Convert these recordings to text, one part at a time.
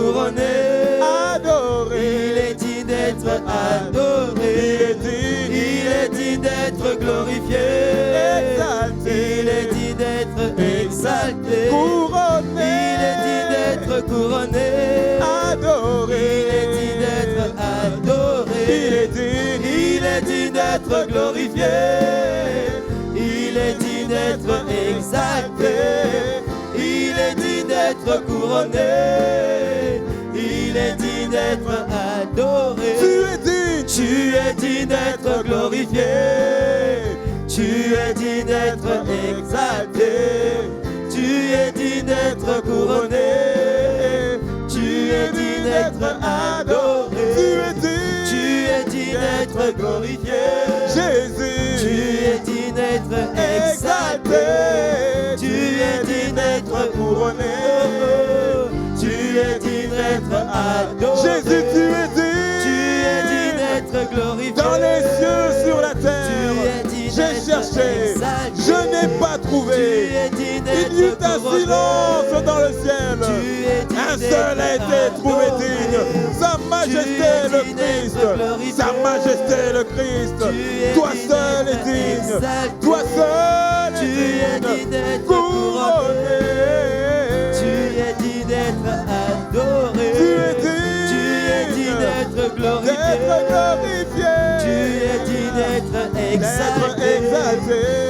couronné, adoré. il est digne d'être adoré, il est digne d'être glorifié, exalté, il est digne d'être exalté, couronné, il est digne d'être couronné, adoré, il est digne d'être adoré, il est digne d'être glorifié, il est digne d'être exalté, il est digne d'être couronné, il est digne d'être adoré. Tu es digne d'être glorifié, tu es digne d'être exalté, tu es digne d'être couronné, tu es digne d'être adoré, tu es digne d'être glorifié, Jésus, tu es digne d'être exalté, tu es digne d'être couronné, tu es digne d'être adoré, Jésus, tu es digne. Glorifié. Dans les cieux, sur la terre, j'ai cherché, je n'ai pas trouvé. Il y eut un silence dans le ciel. Un seul a été trouvé digne. Sa majesté le Christ. Sa majesté le Christ. Toi seul est digne. Toi seul est digne. Couronné. Tu es digne d'être adoré. Tu es digne. D'être glorifié, tu es digne d'être exalté,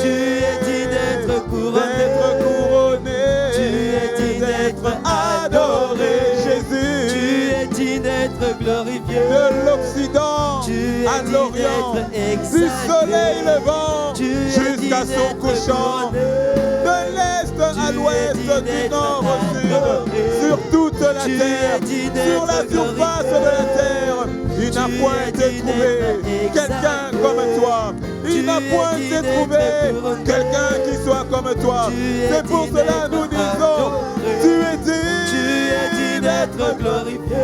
tu es digne d'être couronné, tu es digne d'être adoré, Jésus, tu es digne d'être glorifié, de l'Occident à l'Orient, du soleil levant jusqu'à son couchant, de l'Est à l'Ouest, du Nord au Sud, sur toute la terre, sur la surface de la terre. Il n'a point été trouvé quelqu'un comme toi. Il n'a point été trouvé quelqu'un qui soit comme toi. C'est pour cela nous disons, tu es digne d'être glorifié,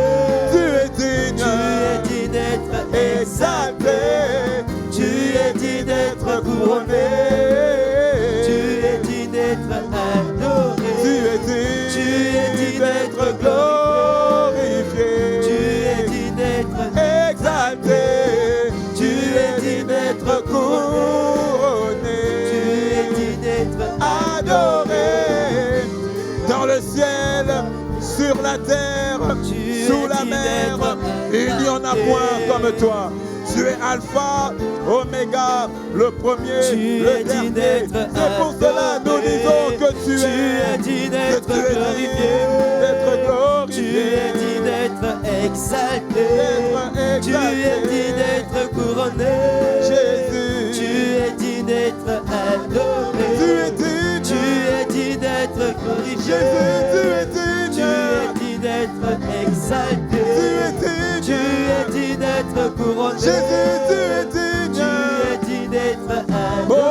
tu es digne d'être exalté, tu es digne d'être couronné, tu es digne d'être adoré, tu es digne d'être glorifié, tu es digne d'être exalté, tu es digne d'être couronné, tu es digne d'être adoré. Dans le ciel, sur la terre, sous la mer, il n'y en a point comme toi. Tu es Alpha, Oméga, le premier, le dernier. C'est pour cela nous disons que tu es digne d'être glorifié, tu es digne d'être exalté, tu es digne d'être couronné, Jésus, tu es digne d'être adoré, tu es digne d'être glorifié, Jésus, tu es digne d'être exalté, tu es digne d'être couronné, Jésus, tu es digne, tu es digne d'être adoré,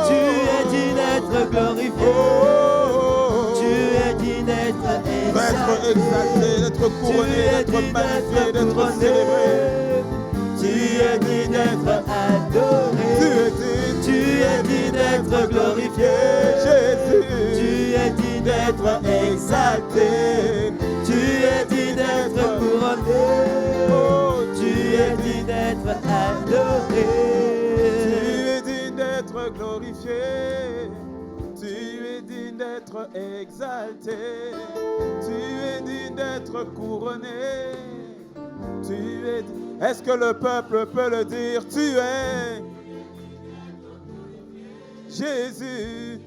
tu es digne d'être glorifié, tu es digne d'être exalté, d'être couronné, d'être magnifié, d'être célébré. Tu es digne d'être adoré, tu es digne d'être glorifié, Jésus, tu es digne d'être exalté, tu es digne d'être couronné, tu es digne d'être adoré, tu es digne d'être glorifié, tu es digne d'être exalté, tu es digne d'être couronné, tu es. Est-ce que le peuple peut le dire? Tu es Jésus,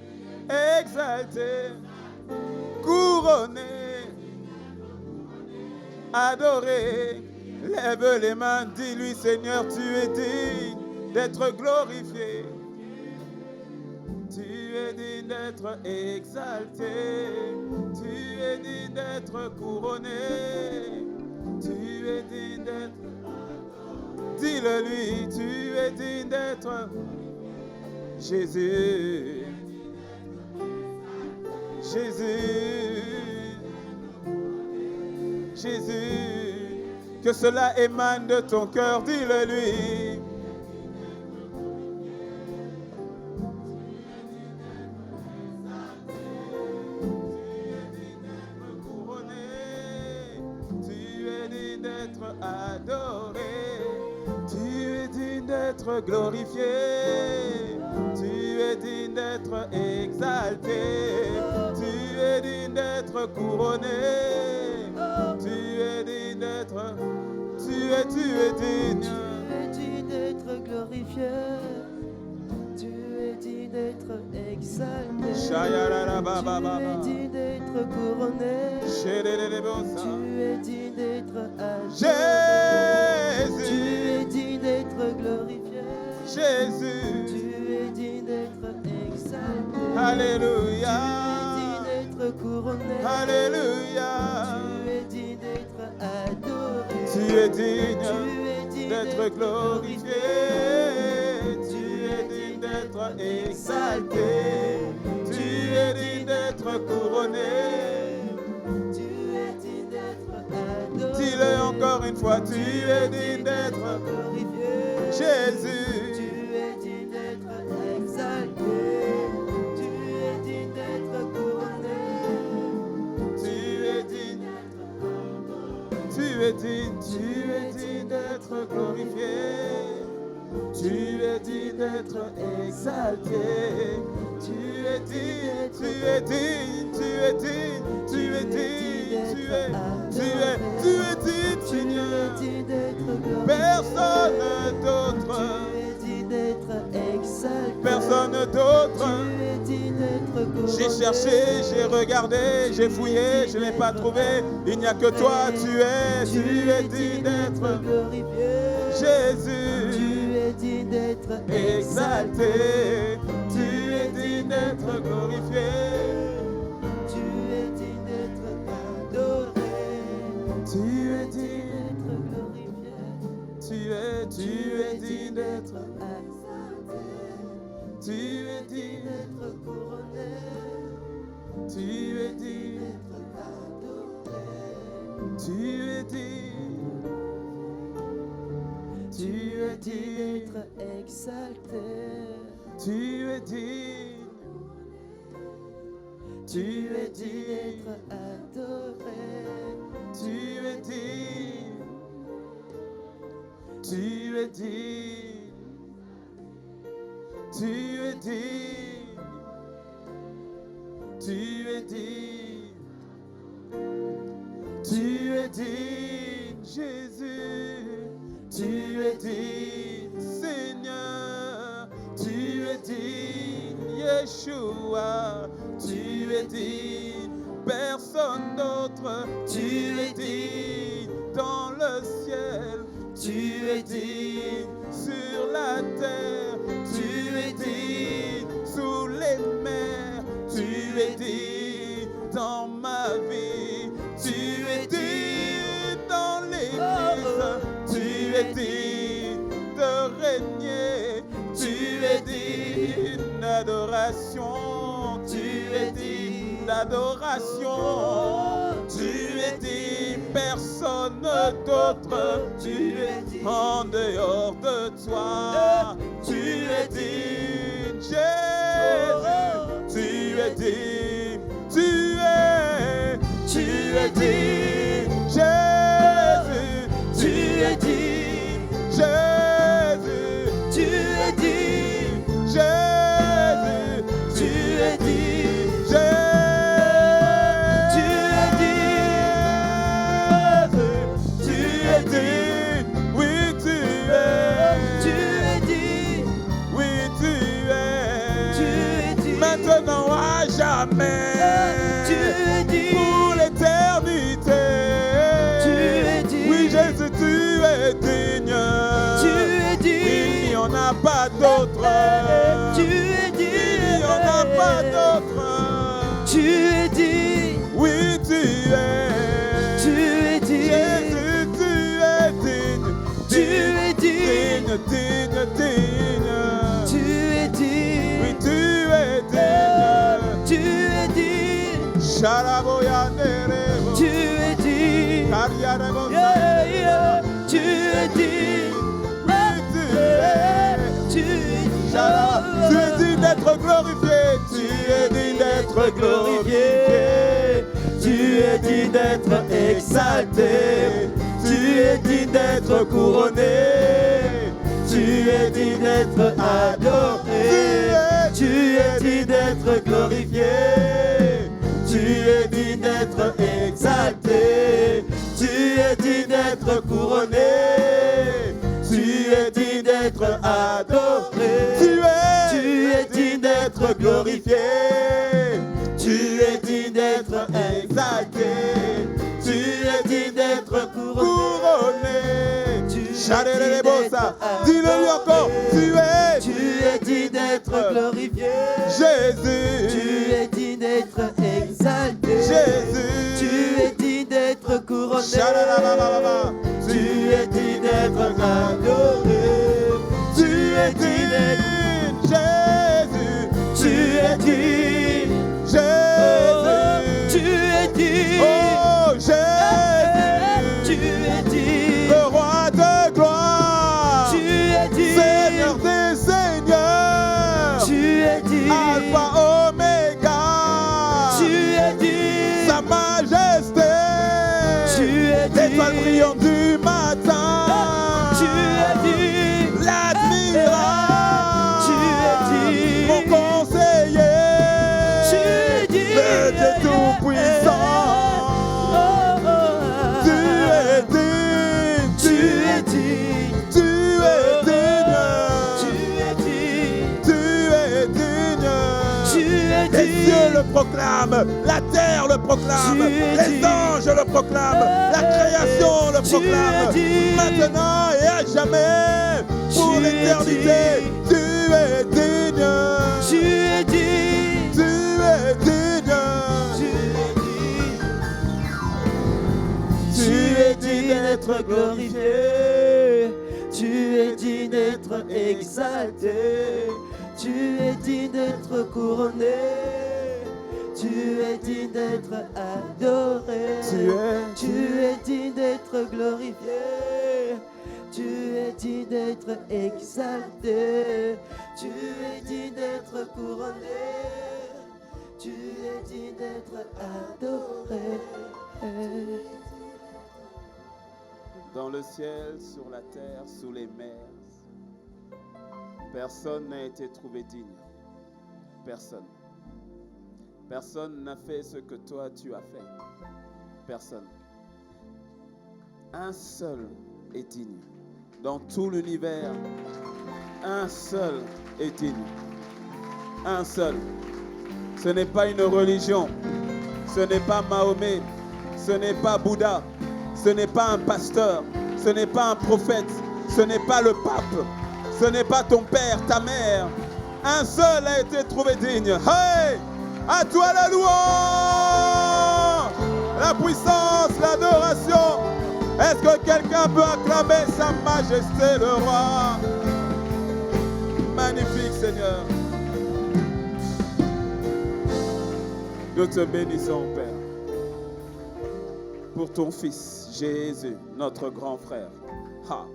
exalté, couronné, adoré. Lève les mains, dis-lui Seigneur, tu es digne d'être glorifié. Tu es digne d'être exalté, tu es digne d'être couronné, tu es digne d'être. Dis-le lui, tu es digne d'être Jésus. Jésus. Jésus. Que cela émane de ton cœur, dis-le lui. d'être adoré. Tu es digne d'être glorifié. Tu es digne d'être exalté. Tu es digne d'être couronné. Tu es digne d'être... Tu es digne. Tu es digne d'être glorifié. Tu es digne d'être exalté. Tu es digne d'être couronné. Tu es digne d'être adoré. Jésus. Tu es digne d'être glorifié. Jésus. Tu es digne d'être exalté. Alléluia. Tu es digne d'être couronné. Alléluia. Tu es digne d'être adoré. Tu es digne d'être glorifié. Tu es digne d'être exalté. Tu es digne d'être couronné. Tu es digne d'être adoré. Dis-le encore une fois, tu es digne d'être glorifié. Jésus. Tu es digne d'être exalté. Tu es digne d'être couronné. Tu es digne. Tu es digne d'être glorifié. Tu es digne d'être exalté. Tu es digne, tu es digne, tu es digne, tu es digne, tu es digne, Seigneur. Personne d'autre. Personne d'autre. J'ai cherché, j'ai regardé, j'ai fouillé, je n'ai pas trouvé. Il n'y a que toi, tu es digne d'être glorifié. Jésus, tu es digne d'être exalté, tu es digne d'être glorifié. Tu es digne d'être adoré. Tu es digne d'être glorifié. Tu es digne d'être exalté. Tu es digne d'être couronné. Tu es digne d'être adoré. Tu es digne. Tu es digne d'être exalté. Tu es digne. Tu es digne d'être adoré. Tu es digne. Tu es digne. Tu es digne. Tu es digne. Tu es digne, Jésus. Tu es digne, Seigneur. Tu es digne, Yeshua. Tu es digne, personne d'autre. Tu es digne dans le ciel. Tu es digne sur la terre. Tu es digne sous les mers. Tu es digne dans ma vie. Tu es digne dans l'église. Tu es digne de régner. Tu es digne d'adoration. Tu es digne d'adoration. Tu es digne, personne d'autre. Tu es digne en dehors de toi. Tu es digne, Jésus. Tu es digne. Tu es digne, Jésus. Tu es digne, Jésus. Tu es digne, Jésus. Tu es digne, Jésus. Tu es digne, oui tu es. Tu es digne, oui tu es. tu es digne. Maintenant à jamais. Tu es digne. Pour l'éternité. Tu es digne. Oui Jésus, tu es digne. Tu es digne. Oui, il n'y en a pas d'autre. Tu es digne. Il n'y en a pas d'autre. Tu es digne. Oui, tu es. Tu es digne. Jésus, tu es digne. Tu es digne. Digne, digne. Tu es digne. Oui, tu es digne. Tu es digne. Sharaboya nerebo. Tu es digne. Kariarebo. Yeah, yeah. Tu es digne. Oui, tu es. Tu es Tu es digne d'être glorifié. Tu es digne d'être glorifié. Tu es digne d'être exalté. Tu es digne d'être couronné. Tu es digne d'être adoré. Tu es digne d'être glorifié. Tu es digne d'être exalté. Tu es digne d'être couronné. Tu es digne d'être adoré. Tu es digne d'être glorifié. Tu es digne d'être exalté. Tu es digne d'être couronné. Dis-le-lui encore. Tu es digne d'être glorifié. Jésus. Tu es digne d'être exalté. Jésus. Tu es digne d'être couronné. Tu es digne d'être adoré. Tu es digne. Jésus. Tu es digne. Jésus. Tu es digne. Oh Jésus. Tu es digne. Le roi de gloire. Tu es digne. Seigneur des seigneurs. Tu es digne. Alpha Oméga. Tu es digne. Sa majesté. Tu es digne. L'étoile brillante du matin. Tu es digne. L'admirable. Tu es digne. Mon conseiller. Tu es digne. Le Dieu tout-puissant. Tu es digne. Tu es digne. Tu es digne. Tu es digne. Tu es digne. Tu es digne. Les cieux le proclament, la terre le proclame, les anges le proclament, la création le proclame, maintenant et à jamais, pour l'éternité. Tu es digne. Tu es digne. Tu es digne. Tu es digne d'être glorifié. Tu es digne d'être exalté. Tu es digne d'être couronné. Tu es digne d'être adoré. Tu es digne d'être glorifié. Tu es digne d'être exalté. Tu es digne d'être couronné. Tu es digne d'être adoré. Dans le ciel, sur la terre, sous les mers, personne n'a été trouvé digne. Personne. Personne n'a fait ce que toi tu as fait. Personne. Un seul est digne. Dans tout l'univers, un seul est digne. Un seul. Ce n'est pas une religion. Ce n'est pas Mahomet. Ce n'est pas Bouddha. Ce n'est pas un pasteur. Ce n'est pas un prophète. Ce n'est pas le pape. Ce n'est pas ton père, ta mère. Un seul a été trouvé digne. Hey! À toi la louange, la puissance, l'adoration. Est-ce que quelqu'un peut acclamer sa majesté, le roi? Magnifique Seigneur. Nous te bénissons, Père, pour ton Fils, Jésus, notre grand frère. Ha.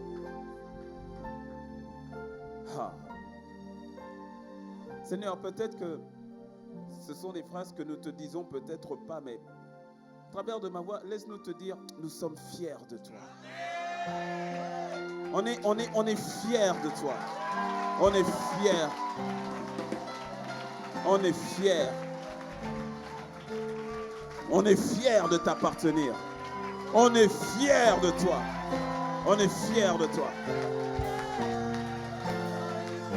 Ha. Seigneur, peut-être que ce sont des phrases que nous te disons peut-être pas, mais à travers de ma voix, laisse-nous te dire, nous sommes fiers de toi. On est fiers de toi. On est fiers. On est fiers. On est fiers de t'appartenir. On est fiers de toi. On est fiers de toi.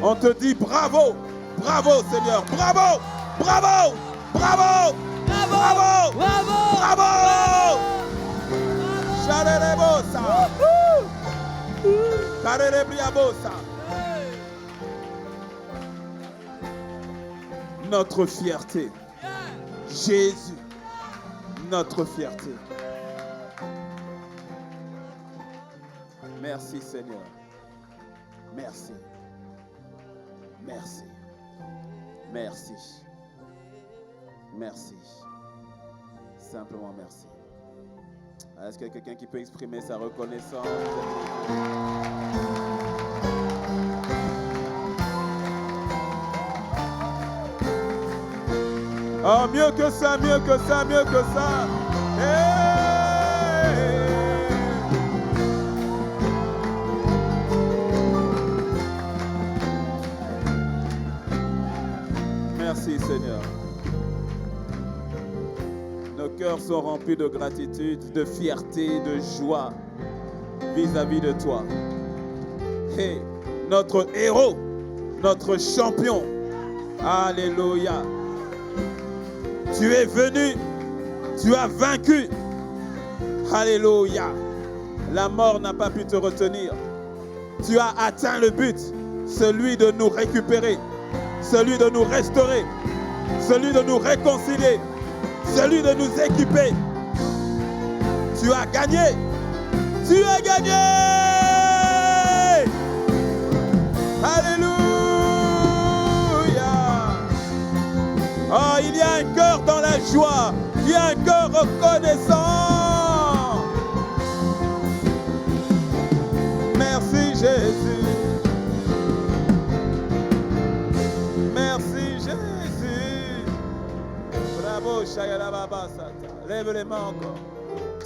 On te dit bravo. Bravo Seigneur. Bravo. Bravo! Bravo! Bravo! Bravo! Bravo! Charerebosa! Carerebriabosa! Notre fierté. Jésus, notre fierté. Merci Seigneur. Merci. Merci. Merci. Merci. Simplement merci. Est-ce qu'il y a quelqu'un qui peut exprimer sa reconnaissance? Oh, mieux que ça, mieux que ça, mieux que ça. Hey! sont remplis de gratitude, de fierté, de joie vis-à-vis de toi. Hey, notre héros, notre champion. Alléluia. Tu es venu, tu as vaincu. Alléluia. La mort n'a pas pu te retenir. Tu as atteint le but, celui de nous récupérer, celui de nous restaurer, celui de nous réconcilier, celui de nous équiper. Tu as gagné. Tu as gagné. Alléluia. Oh, il y a un cœur dans la joie. Il y a un cœur reconnaissant. Merci Jésus. Merci Jésus. Bravo, Shayala Baba Sata. Lève les mains encore.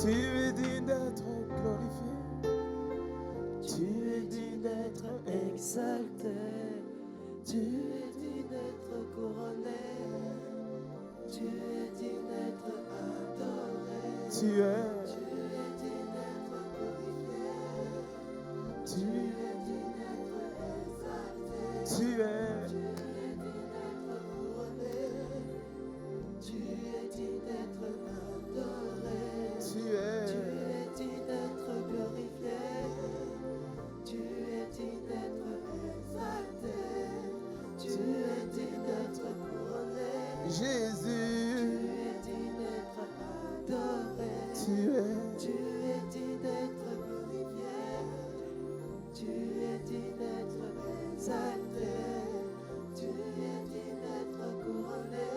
Tu es digne d'être glorifié. Tu es digne d'être exalté. Tu es digne d'être couronné. Tu es digne d'être adoré. Tu es digne d'être glorifié. Tu es digne d'être exalté. Tu es digne d'être couronné. Tu es digne d'être adoré. Tu es digne d'être glorifié. Tu es digne d'être exalté. Tu es digne d'être couronné. Jésus. Tu es digne d'être adoré. Tu es digne d'être glorifié. Tu es digne d'être exalté. Tu es digne d'être couronné.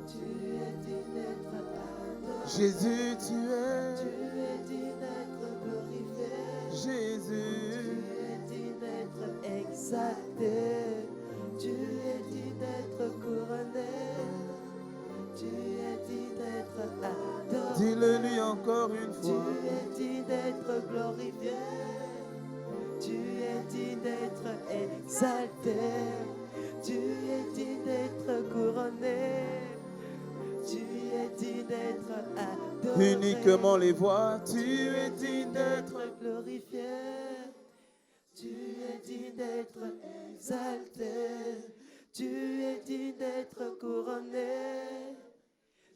Tu es digne d'être adoré. Jésus, tu es digne d'être glorifié. Jésus. Tu es digne d'être exalté. Tu es digne d'être couronné. Tu es digne d'être adoré. Dis-le lui encore une Tu fois. es digne d'être glorifié. Tu es digne d'être exalté. Tu es digne d'être couronné. Tu es digne d'être adoré. Uniquement les voix. Tu es digne d'être glorifié. Tu es digne d'être exalté. Tu es digne d'être couronné.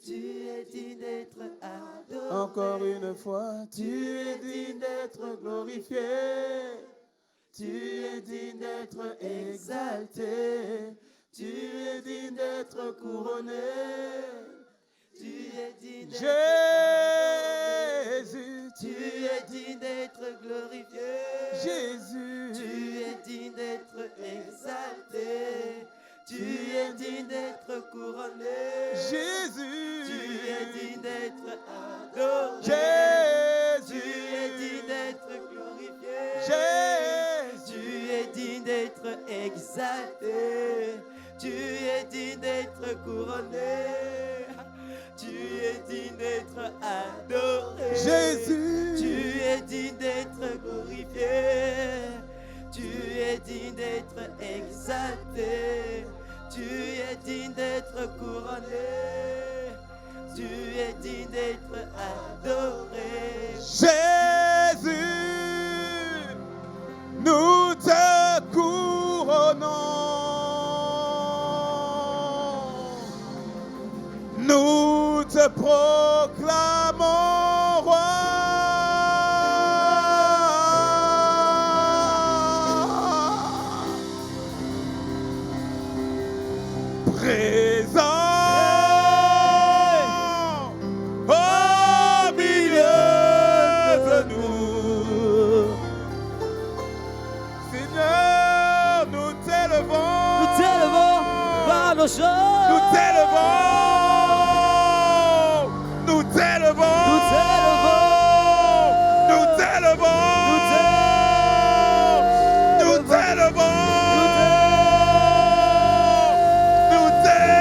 Tu es digne d'être adoré. encore une fois. Tu es digne d'être glorifié. Tu es digne d'être exalté. Tu es digne d'être couronné. Tu es digne d'être Jésus, tu es digne d'être glorifié. Jésus, tu es digne d'être exalté. Tu es digne d'être couronné. Jésus, tu es digne d'être adoré. Jésus, tu es digne d'être glorifié. Jésus, tu es digne d'être exalté. Tu es digne d'être couronné. Tu es digne d'être adoré. Jésus, tu es digne d'être glorifié. Tu es digne d'être exalté. Tu es digne d'être couronné. Tu es digne d'être adoré. Jésus, nous te couronnons. Nous te proclamons roi. Présent au milieu de nous. Seigneur, nous t'élevons. Nous t'élevons par nos chants. Nous t'élevons. Nous t'élevons. Nous t'élevons. Nous t'élevons. Nous t'élevons. Nous t'élevons.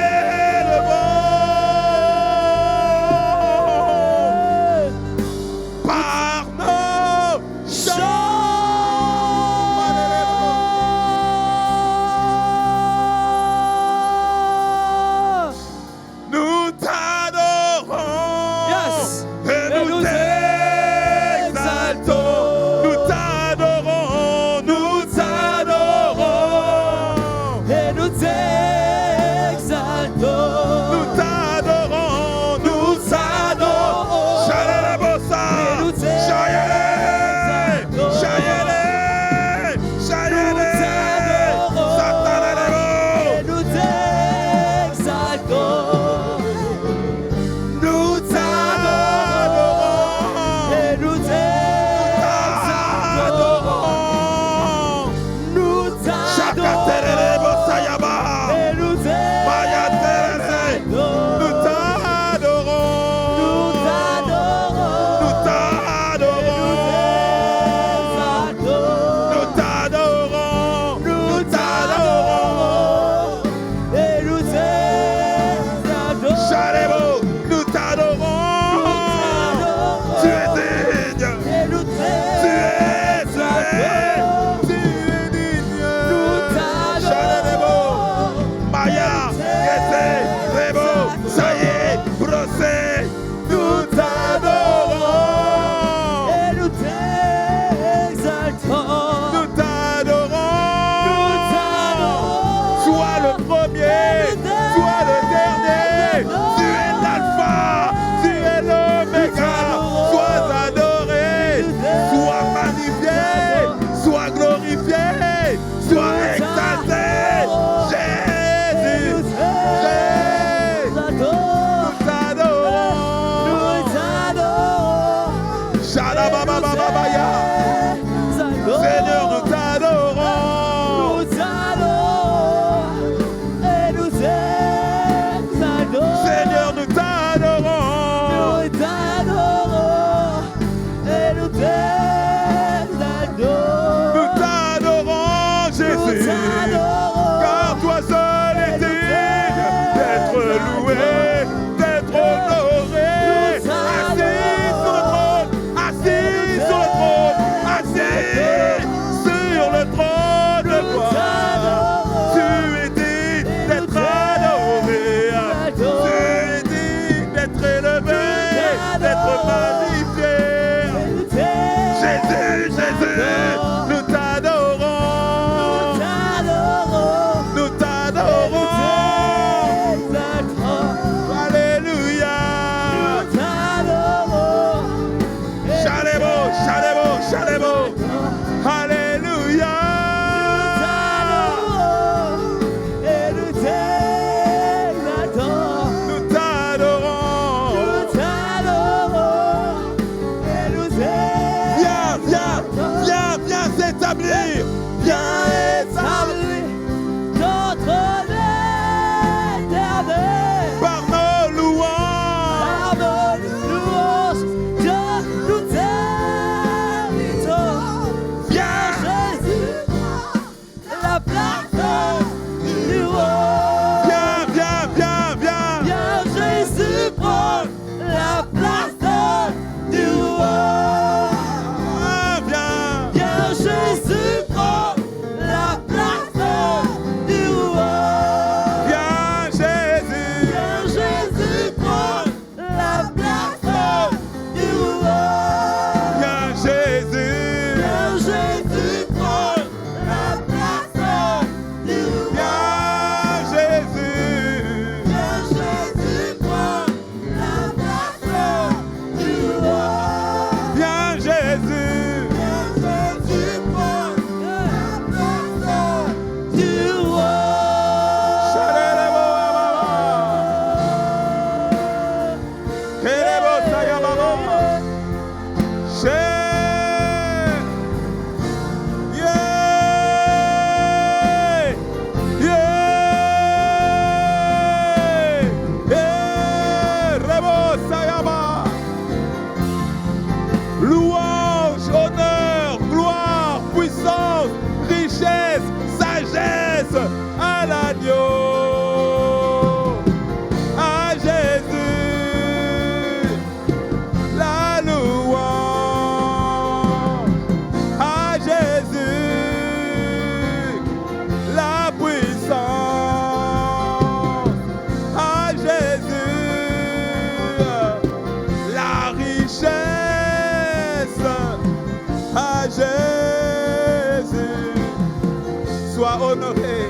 Sois honoré,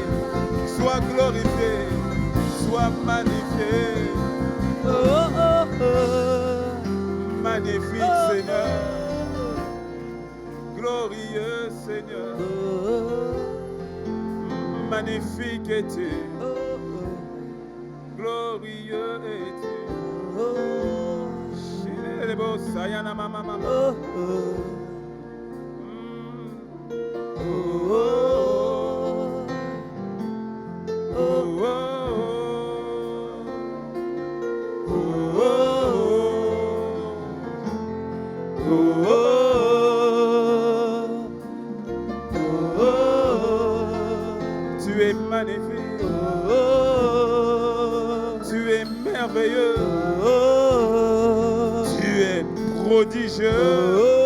sois glorifié, sois magnifié. Oh, oh, oh. Magnifique Seigneur, glorieux Seigneur, magnifique es-tu, glorieux es-tu. Sayana mama mama. Oh, oh. Oh, oh. Oh, tu es magnifique, tu es merveilleux, tu es prodigieux.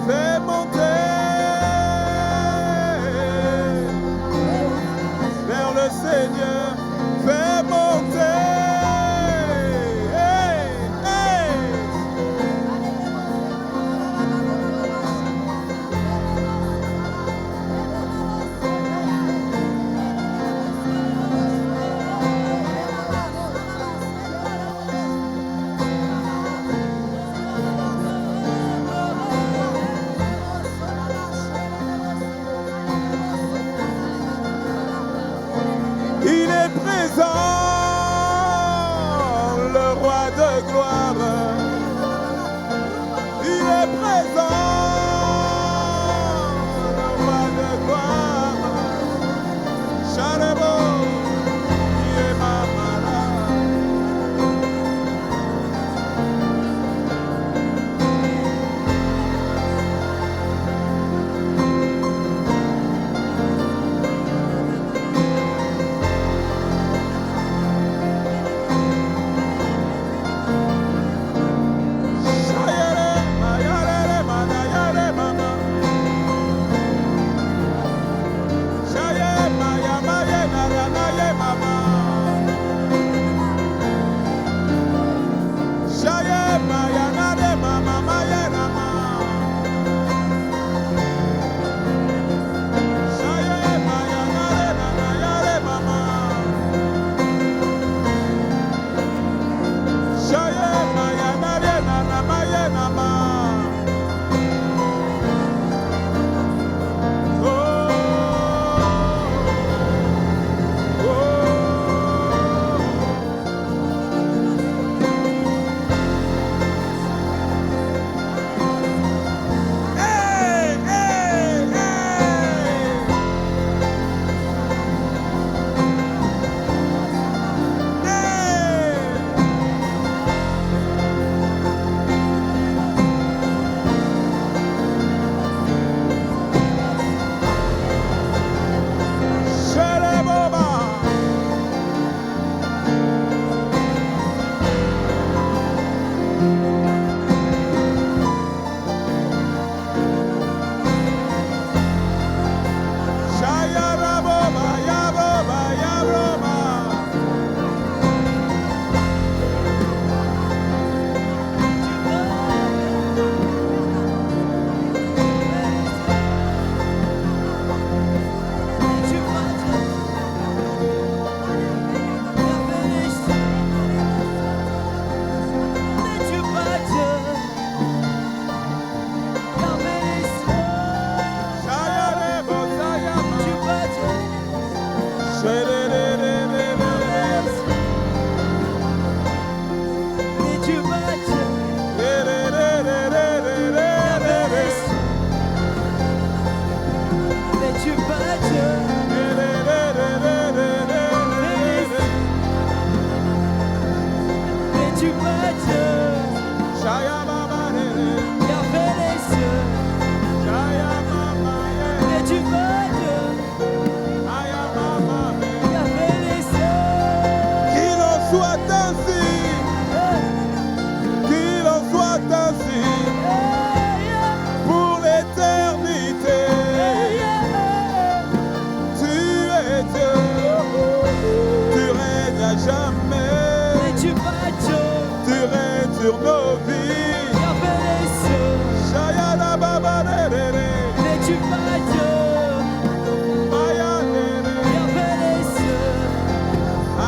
Fais monter vers le Seigneur, fais monter. Hey, hey. Il est présent, le roi de gloire. Il est présent, le roi de gloire. Charebo, il est ma sur nos vies. Shayana Baba Rere. N'es-tu pas Dieu? Maya Rere.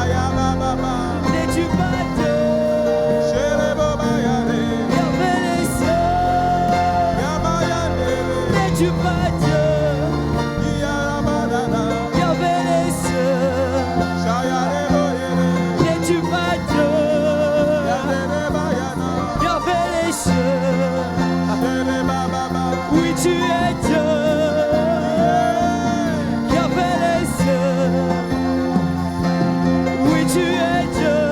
Ayama Baba. N'es-tu pas Dieu? Sherebo Bayare. Yamaya Rere. N'es-tu pas Dieu? Yaramadana. Shayarebo Yere. N'es-tu pas Dieu? Yadere Bayana. Shereba Baba. Oui, tu es Dieu. Oui, tu es Dieu.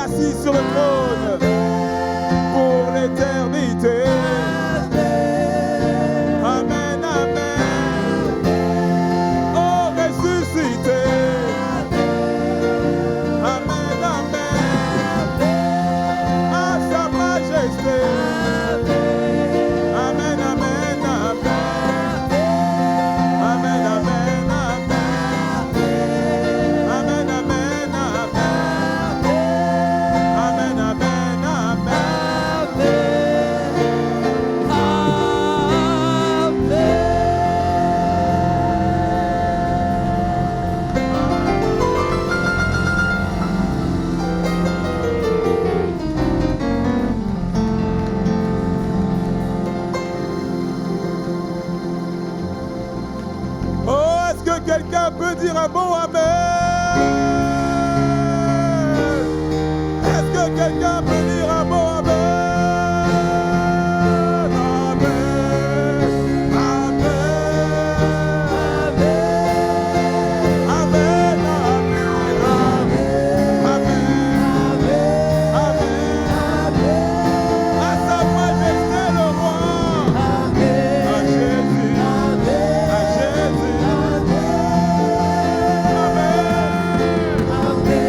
assis sur le trône pour l'éternité. Amen, amen. Oh, ressuscité. Amen, amen. À sa majesté. Amen, amen, amen. Amen, amen, amen. Amen, amen, amen. Amen, amen, amen. Oh, est-ce que quelqu'un peut dire un bon amen? Est-ce que quelqu'un peut dire un bon amen? Amen. Amen. Amen. Amen. Amen. Amen. À sa majesté le roi. À Jésus. À Jésus. Amen, amen.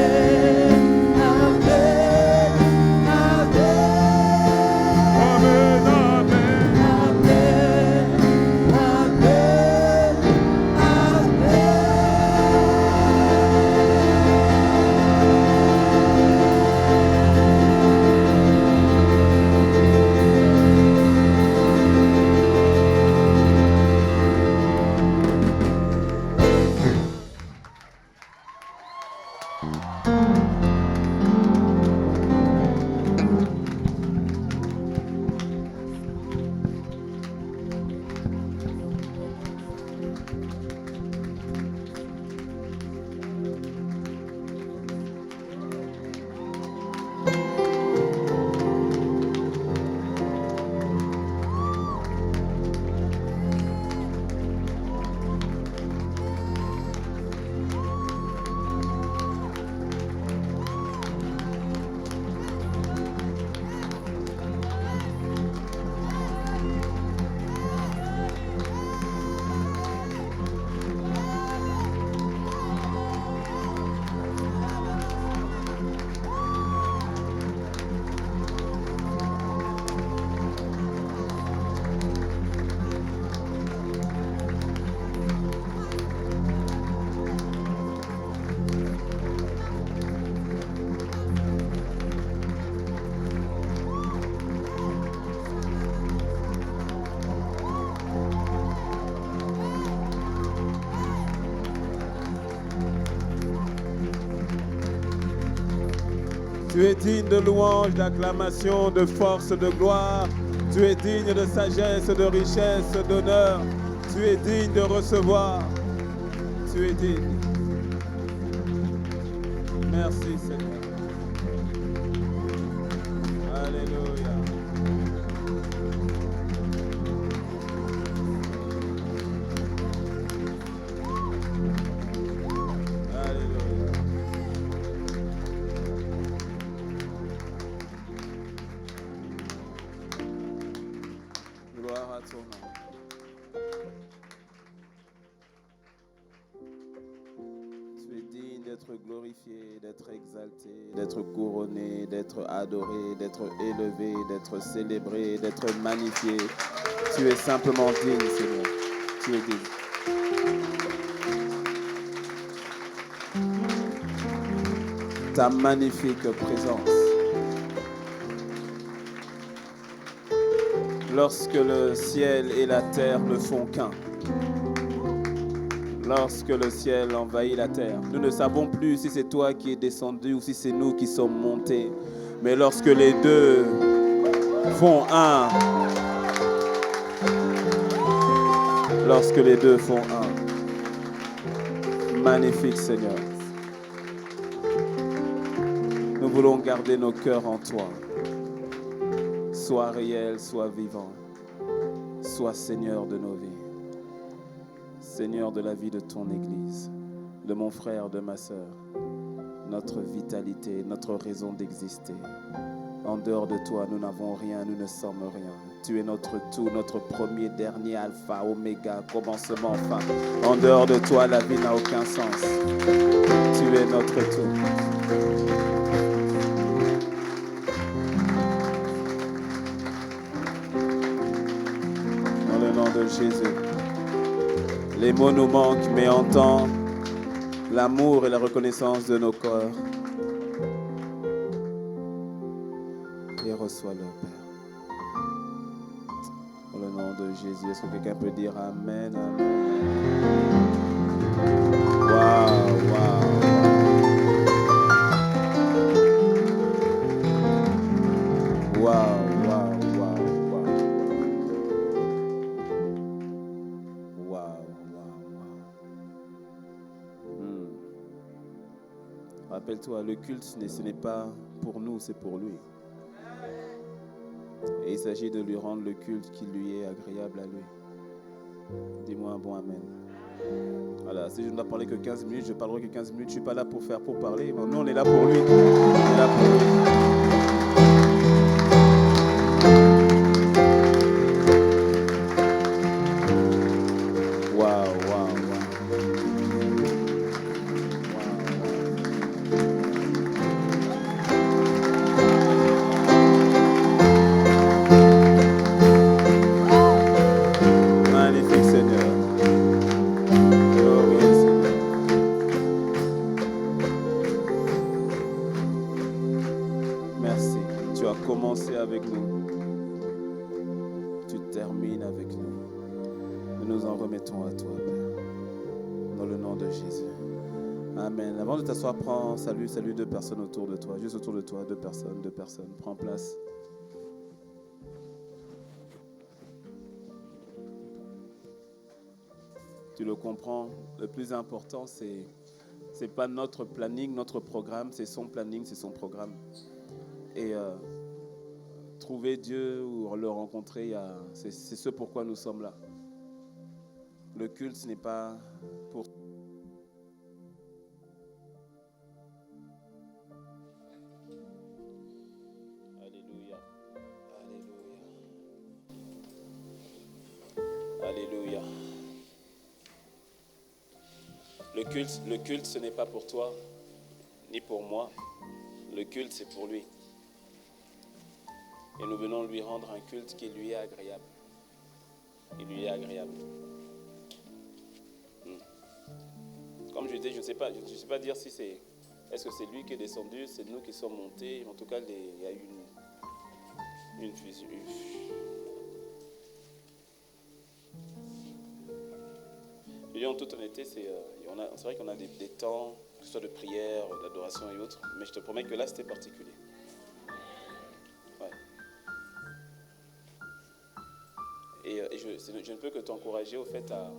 Tu es digne de louange, d'acclamation, de force, de gloire. Tu es digne de sagesse, de richesse, d'honneur. Tu es digne de recevoir. Tu es digne. Merci Seigneur. Alléluia. Alléluia. Gloire à ton nom. Tu es digne d'être glorifié, d'être exalté, d'être couronné, d'être adoré, d'être élevé, d'être célébré, d'être magnifié. Tu es simplement digne, Seigneur. Tu es digne. Ta magnifique présence. Lorsque le ciel et la terre ne font qu'un. Lorsque le ciel envahit la terre. Nous ne savons plus si c'est toi qui es descendu ou si c'est nous qui sommes montés. Mais lorsque les deux font un. Lorsque les deux font un. Magnifique Seigneur. Nous voulons garder nos cœurs en toi. Sois réel, sois vivant. Sois Seigneur de nos vies. Seigneur de la vie de ton Église, de mon frère, de ma sœur. notre vitalité, notre raison d'exister. En dehors de toi, nous n'avons rien, nous ne sommes rien. Tu es notre tout, notre premier, dernier, alpha, oméga, commencement, fin. En dehors de toi, la vie n'a aucun sens. Tu es notre tout. Dans le nom de Jésus. Les mots nous manquent, mais entends l'amour et la reconnaissance de nos corps. Et reçois-le, Père. Dans le nom de Jésus, est-ce que quelqu'un peut dire Amen, Amen. Waouh, waouh. Waouh, waouh, waouh, waouh. Waouh, waouh, waouh. Rappelle-toi, le culte, ce n'est pas pour nous, c'est pour lui. Et il s'agit de lui rendre le culte qui lui est agréable à lui. Dis-moi un bon Amen. Voilà, si je ne dois parler que 15 minutes, je parlerai que 15 minutes. Je ne suis pas là pour parler. Nous, on est là pour lui. On est là pour lui. Waouh, waouh, waouh. Magnifique Seigneur. Glorieux Seigneur. Merci. Tu as commencé avec nous. Tu termines avec nous. Nous nous en remettons à toi, Père. Dans le nom de Jésus. Amen. Avant de t'asseoir, salue 2 personnes autour de toi. Juste autour de toi, 2 personnes. Prends place. Tu le comprends, le plus important, c'est pas notre planning, notre programme, c'est son planning, c'est son programme. Et trouver Dieu ou le rencontrer, c'est ce pourquoi nous sommes là. Le culte, ce n'est pas pour... Alléluia. Alléluia. Alléluia. Le culte, ce n'est pas pour toi, ni pour moi. Le culte, c'est pour lui. Et nous venons lui rendre un culte qui lui est agréable. Il lui est agréable. Comme je disais, je ne sais pas dire si c'est... Est-ce que c'est lui qui est descendu, c'est nous qui sommes montés. En tout cas, il y a eu une fusion. Je dis en toute honnêteté, c'est vrai qu'on a des temps, que ce soit de prière, d'adoration et autres, mais je te promets que là, c'était particulier. Ouais. Et je ne peux que t'encourager au fait à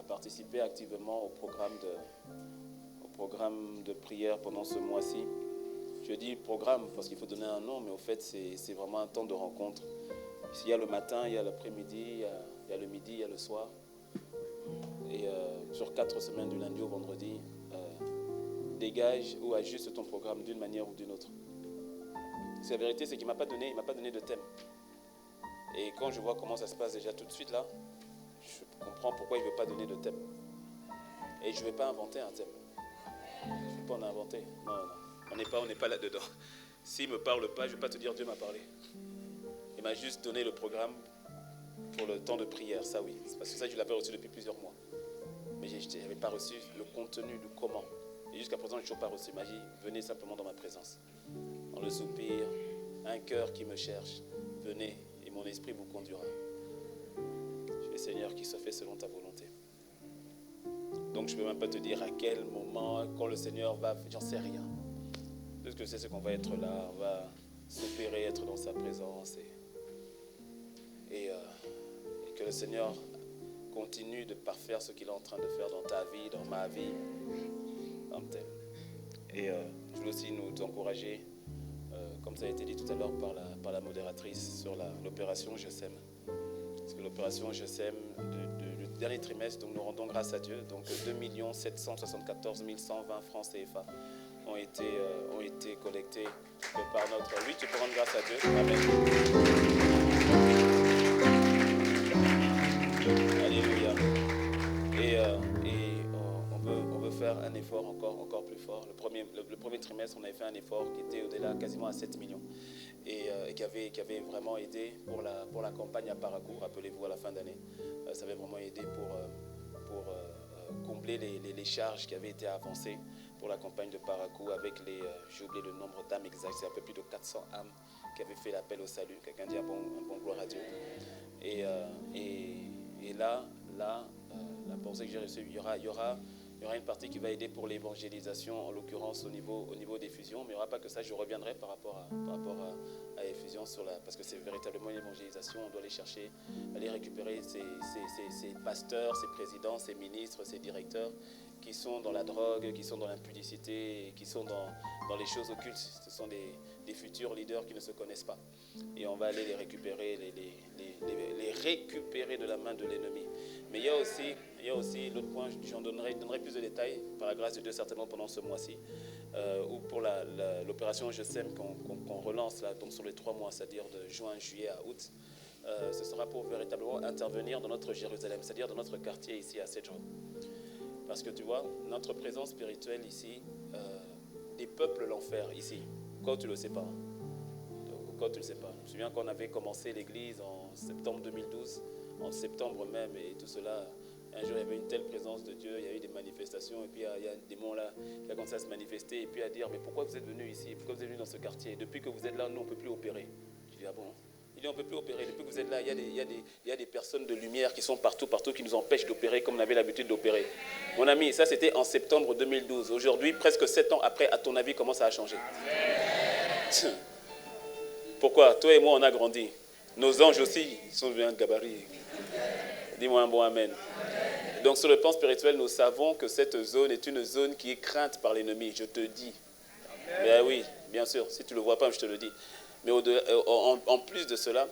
participer activement au programme de prière pendant ce mois-ci. Je dis programme parce qu'il faut donner un nom, mais au fait, c'est vraiment un temps de rencontre. Il y a le matin, il y a l'après-midi, il y a le midi, il y a le soir. Et sur 4 semaines, du lundi au vendredi, dégage ou ajuste ton programme d'une manière ou d'une autre. Parce que la vérité, c'est qu'il ne m'a pas donné de thème. Et quand je vois comment ça se passe déjà tout de suite là, je comprends pourquoi il ne veut pas donner de thème. Et je ne vais pas inventer un thème. Je ne vais pas en inventer. Non. On n'est pas là-dedans. S'il ne me parle pas, je ne vais pas te dire Dieu m'a parlé. Il m'a juste donné le programme pour le temps de prière, ça oui. C'est parce que ça, je l'avais reçu depuis plusieurs mois. Mais je n'avais pas reçu le contenu du comment. Et jusqu'à présent, je n'ai toujours pas reçu. Il m'a dit, venez simplement dans ma présence. Dans le soupir, un cœur qui me cherche, venez et mon esprit vous conduira. Je vais, Seigneur, qu'il soit fait selon ta volonté. Donc, je ne peux même pas te dire à quel moment, quand le Seigneur va, j'en sais rien. Tout ce que je sais, c'est qu'on va être là, on va s'opérer, être dans sa présence et que le Seigneur continue de parfaire ce qu'il est en train de faire dans ta vie, dans ma vie, comme tel. Et je veux aussi nous encourager, comme ça a été dit tout à l'heure par la modératrice, sur l'opération Je sème. Parce que l'opération Je sème, du dernier trimestre, donc nous rendons grâce à Dieu. Donc 2 774 120 francs CFA ont été collectés par notre... Oui, tu peux rendre grâce à Dieu. Amen. Alléluia. Et on veut faire un effort encore plus fort. Le premier trimestre, on avait fait un effort qui était au-delà quasiment à 7 millions et qui avait vraiment aidé pour la campagne à Parakou. Rappelez-vous, à la fin d'année, ça avait vraiment aidé pour combler les charges qui avaient été avancées pour la campagne de Parakou avec j'ai oublié le nombre d'âmes exact, c'est un peu plus de 400 âmes qui avaient fait l'appel au salut. Quelqu'un dit un bon gloire à Dieu. Et là, la pensée que j'ai reçue, il y aura une partie qui va aider pour l'évangélisation, en l'occurrence au niveau des fusions, mais il n'y aura pas que ça. Je reviendrai par rapport à les fusions parce que c'est véritablement une évangélisation. On doit aller chercher, aller récupérer ces pasteurs, ces présidents, ces ministres, ces directeurs qui sont dans la drogue, qui sont dans l'impudicité, qui sont dans les choses occultes. Ce sont des futurs leaders qui ne se connaissent pas. Et on va aller les récupérer, les récupérer de la main de l'ennemi. Mais il y a aussi l'autre point, j'en donnerai plus de détails, par la grâce de Dieu certainement pendant ce mois-ci, ou pour l'opération Je Sème qu'on relance là, donc sur les 3 mois, c'est-à-dire de juin, juillet à août. Ce sera pour véritablement intervenir dans notre Jérusalem, c'est-à-dire dans notre quartier ici à Sedron. Parce que tu vois, notre présence spirituelle ici, des peuples l'enfer ici, quand tu ne le sais pas. Quand tu ne le sais pas. Je me souviens qu'on avait commencé l'église en septembre 2012, en septembre même, et tout cela, un jour il y avait une telle présence de Dieu, il y a eu des manifestations, et puis il y a un démon là qui a commencé à se manifester, et puis à dire, mais pourquoi vous êtes venu ici, pourquoi vous êtes venu dans ce quartier, et depuis que vous êtes là, nous on ne peut plus opérer. Je dis, ah bon? Il dit, on ne peut plus opérer, depuis que vous êtes là, il y a des personnes de lumière qui sont partout, qui nous empêchent d'opérer comme on avait l'habitude d'opérer. Mon ami, ça c'était en septembre 2012. Aujourd'hui, presque 7 ans après, à ton avis, comment ça a changé? Pourquoi? Toi et moi, on a grandi. Nos anges aussi sont devenus un gabarit. Dis-moi un bon amen. Donc sur le plan spirituel, nous savons que cette zone est une zone qui est crainte par l'ennemi, je te dis. Ben oui, bien sûr, si tu ne le vois pas, je te le dis. Mais en plus de cela,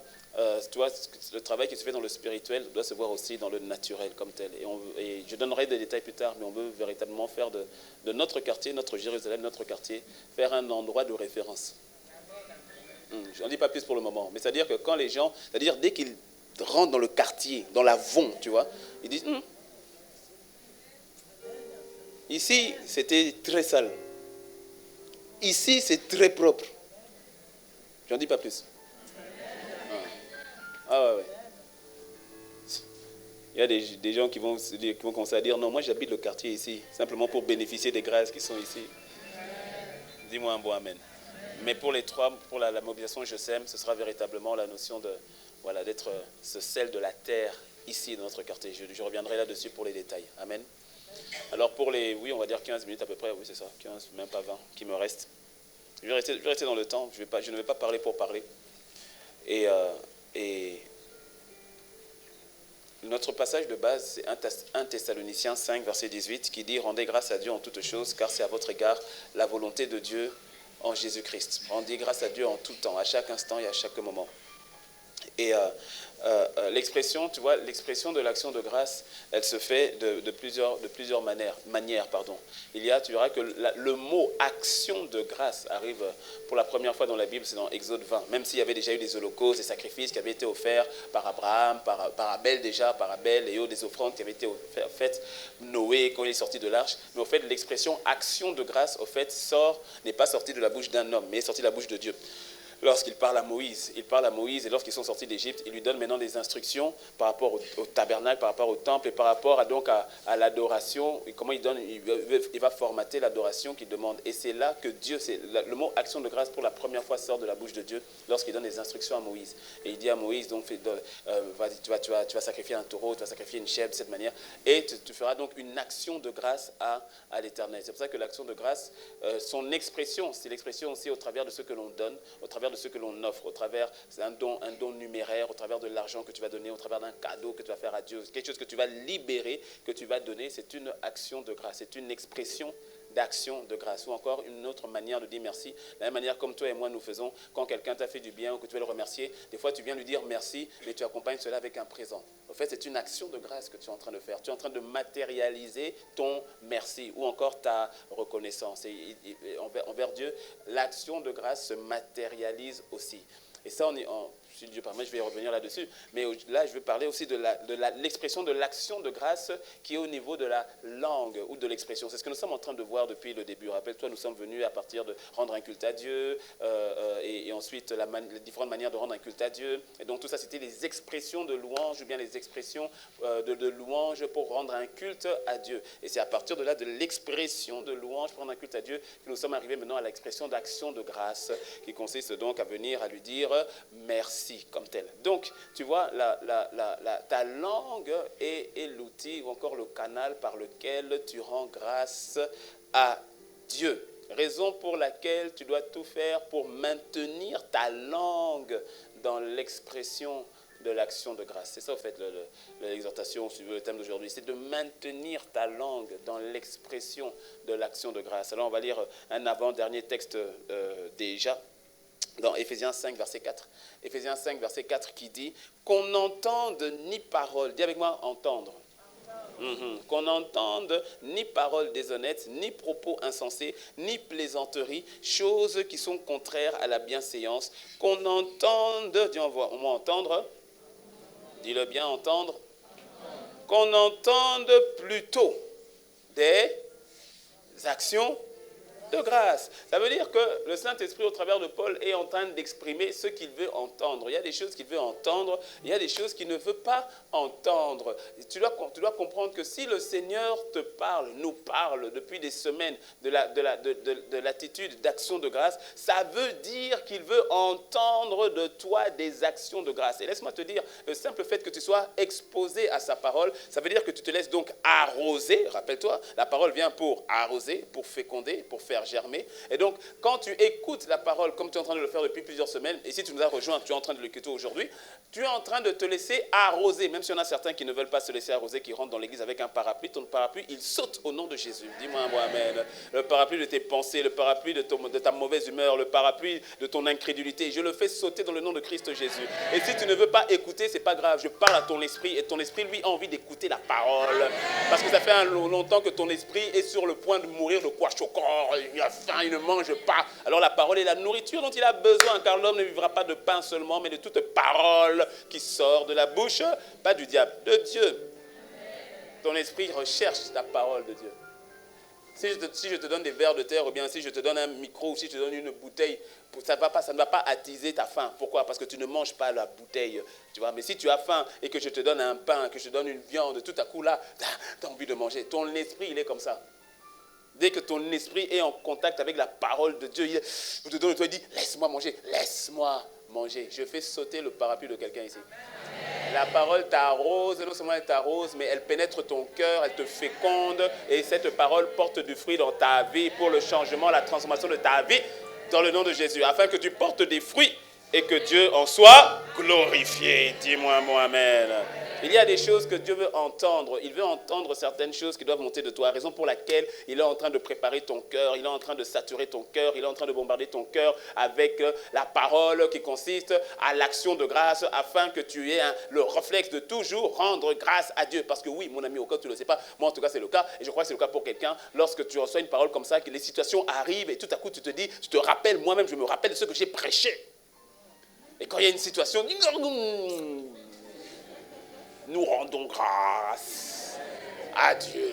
tu vois, le travail qui se fait dans le spirituel doit se voir aussi dans le naturel comme tel. Et je donnerai des détails plus tard, mais on veut véritablement faire de notre quartier, notre Jérusalem, notre quartier, faire un endroit de référence. Je n'en dis pas plus pour le moment, mais c'est-à-dire que quand les gens, c'est-à-dire dès qu'ils rentrent dans le quartier, dans l'Avon, tu vois, ils disent, ici, c'était très sale. Ici, c'est très propre. J'en dis pas plus. Ah ouais. Il y a des gens qui vont commencer à dire, non, moi j'habite le quartier ici, simplement pour bénéficier des grâces qui sont ici. Dis-moi un bon amen. Mais pour la mobilisation Je Sème, ce sera véritablement la notion d'être ce sel de la terre ici dans notre quartier. Je reviendrai là-dessus pour les détails. Amen. Alors on va dire 15 minutes à peu près, oui c'est ça, 15, même pas 20, qui me reste. Je vais rester dans le temps, je ne vais pas parler pour parler. Et notre passage de base, c'est 1 Thessaloniciens 5, verset 18, qui dit « Rendez grâce à Dieu en toutes choses, car c'est à votre égard la volonté de Dieu en Jésus-Christ. » Rendez grâce à Dieu en tout temps, à chaque instant et à chaque moment. Et l'expression, tu vois, l'expression de l'action de grâce, elle se fait de plusieurs manières. Tu verras que le mot action de grâce arrive pour la première fois dans la Bible, c'est dans Exode 20. Même s'il y avait déjà eu des holocaustes, des sacrifices qui avaient été offerts par Abraham, par Abel et des offrandes qui avaient été faites, Noé quand il est sorti de l'arche. Mais au fait, l'expression action de grâce, au fait, n'est pas sortie de la bouche d'un homme, mais est sortie de la bouche de Dieu. Lorsqu'il parle à Moïse, et lorsqu'ils sont sortis d'Égypte, il lui donne maintenant des instructions par rapport au tabernacle, par rapport au temple et par rapport à l'adoration, et comment il va formater l'adoration qu'il demande. Et c'est là que Dieu, le mot action de grâce pour la première fois sort de la bouche de Dieu lorsqu'il donne des instructions à Moïse. Et il dit à Moïse, donc, tu vas sacrifier un taureau, tu vas sacrifier une chèvre de cette manière, et tu feras donc une action de grâce à l'Éternel. C'est pour ça que l'action de grâce, son expression, c'est l'expression aussi au travers de ce que l'on donne, au travers de ce que l'on offre, au travers d'un don numéraire, au travers de l'argent que tu vas donner, au travers d'un cadeau que tu vas faire à Dieu, quelque chose que tu vas libérer, que tu vas donner, c'est une action de grâce, c'est une expression d'action de grâce. Ou encore une autre manière de dire merci. De la même manière comme toi et moi nous faisons, quand quelqu'un t'a fait du bien ou que tu veux le remercier, des fois tu viens lui dire merci, mais tu accompagnes cela avec un présent. En fait, c'est une action de grâce que tu es en train de faire. Tu es en train de matérialiser ton merci ou encore ta reconnaissance. Et envers Dieu, l'action de grâce se matérialise aussi. Et ça, si Dieu permet, je vais y revenir là-dessus. Mais là, je vais parler aussi de l'expression de l'action de grâce qui est au niveau de la langue ou de l'expression. C'est ce que nous sommes en train de voir depuis le début. Rappelle-toi, nous sommes venus à partir de rendre un culte à Dieu et ensuite les différentes manières de rendre un culte à Dieu. Et donc tout ça, c'était les expressions de louange ou bien les expressions de louange pour rendre un culte à Dieu. Et c'est à partir de là, de l'expression de louange pour rendre un culte à Dieu, que nous sommes arrivés maintenant à l'expression d'action de grâce qui consiste donc à venir à lui dire merci comme tel. Donc, tu vois, ta langue est l'outil ou encore le canal par lequel tu rends grâce à Dieu. Raison pour laquelle tu dois tout faire pour maintenir ta langue dans l'expression de l'action de grâce. C'est ça, en fait, l'exhortation, si tu veux, le thème d'aujourd'hui. C'est de maintenir ta langue dans l'expression de l'action de grâce. Alors, on va lire un avant-dernier texte déjà. Dans Éphésiens 5, verset 4. Éphésiens 5, verset 4 qui dit « Qu'on n'entende ni parole », dis avec moi « entendre ». Qu'on n'entende ni parole déshonnête, ni propos insensés, ni plaisanteries, choses qui sont contraires à la bienséance. Qu'on entende, dis on va entendre, dis-le bien, entendre. Qu'on entende plutôt des actions de grâce. Ça veut dire que le Saint-Esprit, au travers de Paul, est en train d'exprimer ce qu'il veut entendre. Il y a des choses qu'il veut entendre, il y a des choses qu'il ne veut pas entendre. Tu dois comprendre que si le Seigneur te parle, nous parle depuis des semaines de l'attitude d'action de grâce, ça veut dire qu'il veut entendre de toi des actions de grâce. Et laisse-moi te dire, le simple fait que tu sois exposé à sa parole, ça veut dire que tu te laisses donc arroser. Rappelle-toi, la parole vient pour arroser, pour féconder, pour faire germer. Et donc, quand tu écoutes la parole, comme tu es en train de le faire depuis plusieurs semaines, et si tu nous as rejoints, tu es en train de l'écouter aujourd'hui, tu es en train de te laisser arroser, même s'il y en a certains qui ne veulent pas se laisser arroser, qui rentrent dans l'église avec un parapluie. Ton parapluie, il saute au nom de Jésus. Dis-moi un mot, amen. Le parapluie de tes pensées, le parapluie de ta mauvaise humeur, le parapluie de ton incrédulité, je le fais sauter dans le nom de Christ Jésus. Et si tu ne veux pas écouter, c'est pas grave. Je parle à ton esprit, et ton esprit, lui, a envie d'écouter la parole. Parce que ça fait longtemps que ton esprit est sur le point de mourir de quoi choquant. Il a faim, il ne mange pas. Alors la parole est la nourriture dont il a besoin, car l'homme ne vivra pas de pain seulement, mais de toute parole qui sort de la bouche, pas du diable, de Dieu. Ton esprit recherche la parole de Dieu. Si je te donne des vers de terre, ou bien si je te donne un micro, ou si je te donne une bouteille, ça ne va pas attiser ta faim. Pourquoi? Parce que tu ne manges pas la bouteille. Tu vois? Mais si tu as faim et que je te donne un pain, que je te donne une viande, tout à coup là, tu as envie de manger. Ton esprit, il est comme ça. Dès que ton esprit est en contact avec la parole de Dieu, il te donne, toi, il dit, laisse-moi manger, laisse-moi manger. Je fais sauter le parapluie de quelqu'un ici. La parole t'arrose, non seulement elle t'arrose, mais elle pénètre ton cœur, elle te féconde, et cette parole porte du fruit dans ta vie pour le changement, la transformation de ta vie, dans le nom de Jésus, afin que tu portes des fruits et que Dieu en soit glorifié. Dis-moi un mot, amen. Il y a des choses que Dieu veut entendre. Il veut entendre certaines choses qui doivent monter de toi. Raison pour laquelle il est en train de préparer ton cœur. Il est en train de saturer ton cœur. Il est en train de bombarder ton cœur avec la parole qui consiste à l'action de grâce afin que tu aies le réflexe de toujours rendre grâce à Dieu. Parce que oui, mon ami, au cas où tu ne le sais pas, moi en tout cas c'est le cas. Et je crois que c'est le cas pour quelqu'un. Lorsque tu reçois une parole comme ça, que les situations arrivent et tout à coup tu te dis, je te rappelle, moi-même je me rappelle de ce que j'ai prêché. Et quand il y a une situation, nous rendons grâce à Dieu.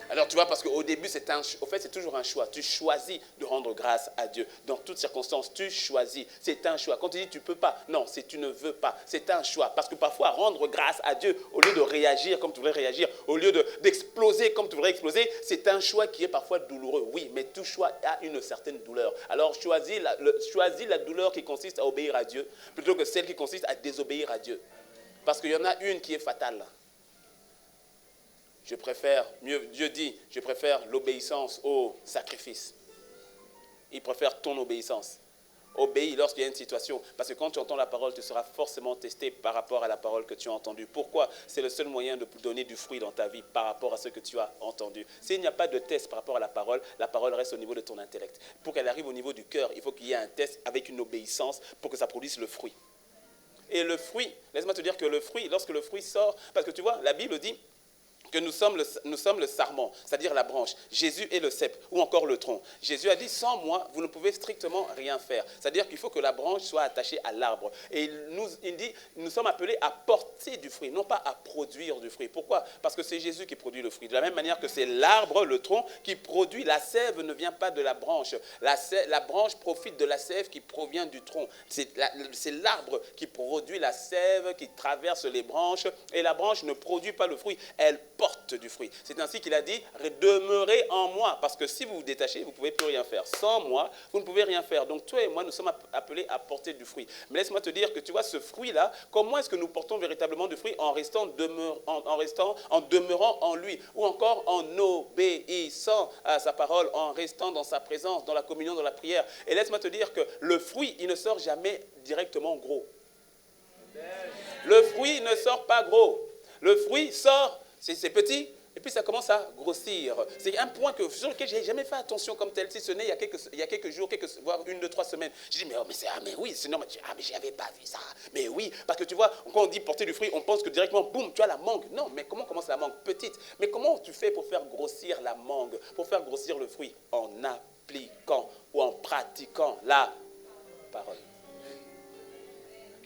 Alors tu vois, parce qu'au début, c'est toujours un choix. Tu choisis de rendre grâce à Dieu. Dans toutes circonstances, tu choisis. C'est un choix. Quand tu dis tu ne peux pas, non, c'est tu ne veux pas. C'est un choix. Parce que parfois, rendre grâce à Dieu, au lieu de réagir comme tu voudrais réagir, au lieu d'exploser comme tu voudrais exploser, c'est un choix qui est parfois douloureux. Oui, mais tout choix a une certaine douleur. Alors choisis la douleur qui consiste à obéir à Dieu, plutôt que celle qui consiste à désobéir à Dieu. Parce qu'il y en a une qui est fatale. Dieu dit, je préfère l'obéissance au sacrifice. Il préfère ton obéissance Obéis lorsqu'il y a une situation. Parce que quand tu entends la parole, tu seras forcément testé par rapport à la parole que tu as entendue. Pourquoi? C'est le seul moyen de donner du fruit dans ta vie par rapport à ce que tu as entendu. S'il n'y a pas de test par rapport à la parole reste au niveau de ton intellect. Pour qu'elle arrive au niveau du cœur, il faut qu'il y ait un test avec une obéissance pour que ça produise le fruit. Et le fruit, laisse-moi te dire que le fruit, lorsque le fruit sort, parce que tu vois, la Bible dit que nous sommes le sarment, c'est-à-dire la branche. Jésus est le cep ou encore le tronc. Jésus a dit, sans moi, vous ne pouvez strictement rien faire. C'est-à-dire qu'il faut que la branche soit attachée à l'arbre. Et il dit, nous sommes appelés à porter du fruit, non pas à produire du fruit. Pourquoi? Parce que c'est Jésus qui produit le fruit. De la même manière que c'est l'arbre, le tronc, qui produit, la sève ne vient pas de la branche. La branche profite de la sève qui provient du tronc. C'est l'arbre qui produit la sève, qui traverse les branches. Et la branche ne produit pas le fruit, elle porte du fruit. C'est ainsi qu'il a dit, demeurez en moi, parce que si vous vous détachez, vous ne pouvez plus rien faire. Sans moi, vous ne pouvez rien faire. Donc toi et moi, nous sommes appelés à porter du fruit. Mais laisse-moi te dire que tu vois, ce fruit-là, comment est-ce que nous portons véritablement du fruit? En demeurant en lui, ou encore en obéissant à sa parole, en restant dans sa présence, dans la communion, dans la prière. Et laisse-moi te dire que le fruit, il ne sort jamais directement gros. Le fruit ne sort pas gros. Le fruit sort, c'est petit, et puis ça commence à grossir. C'est un point sur lequel je n'ai jamais fait attention comme tel, si ce n'est il y a quelques jours, voire 1, 2, 3 semaines. Je dis, mais oui, c'est normal. Mais je n'avais pas vu ça. Mais oui, parce que tu vois, quand on dit porter du fruit, on pense que directement, boum, tu as la mangue. Non, mais comment commence la mangue? Petite. Mais comment tu fais pour faire grossir la mangue, pour faire grossir le fruit? En appliquant ou en pratiquant la parole.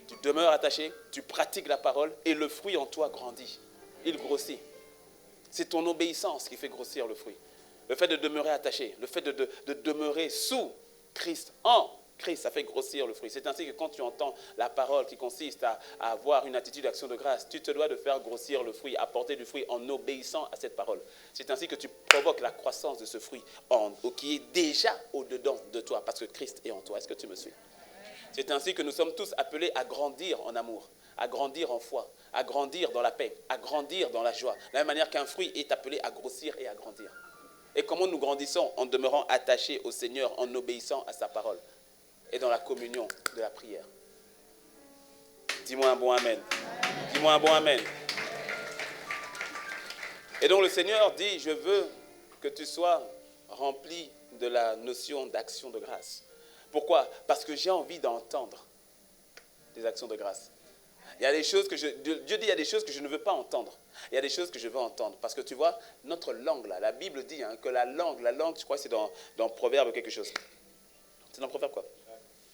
Tu demeures attaché, tu pratiques la parole et le fruit en toi grandit. Il grossit. C'est ton obéissance qui fait grossir le fruit. Le fait de demeurer attaché, le fait de demeurer sous Christ, en Christ, ça fait grossir le fruit. C'est ainsi que quand tu entends la parole qui consiste à avoir une attitude d'action de grâce, tu te dois de faire grossir le fruit, apporter du fruit en obéissant à cette parole. C'est ainsi que tu provoques la croissance de ce fruit qui est déjà au-dedans de toi parce que Christ est en toi. Est-ce que tu me suis? C'est ainsi que nous sommes tous appelés à grandir en amour, à grandir en foi, à grandir dans la paix, à grandir dans la joie. De la même manière qu'un fruit est appelé à grossir et à grandir. Et comment nous grandissons? En demeurant attachés au Seigneur, en obéissant à sa parole et dans la communion de la prière. Dis-moi un bon amen. Dis-moi un bon amen. Et donc le Seigneur dit, je veux que tu sois rempli de la notion d'action de grâce. Pourquoi? Parce que j'ai envie d'entendre des actions de grâce. Il y a des choses que Dieu dit, il y a des choses que je ne veux pas entendre. Il y a des choses que je veux entendre. Parce que tu vois, notre langue, là, la Bible dit que la langue, je crois que c'est dans Proverbe quelque chose. C'est dans Proverbe quoi?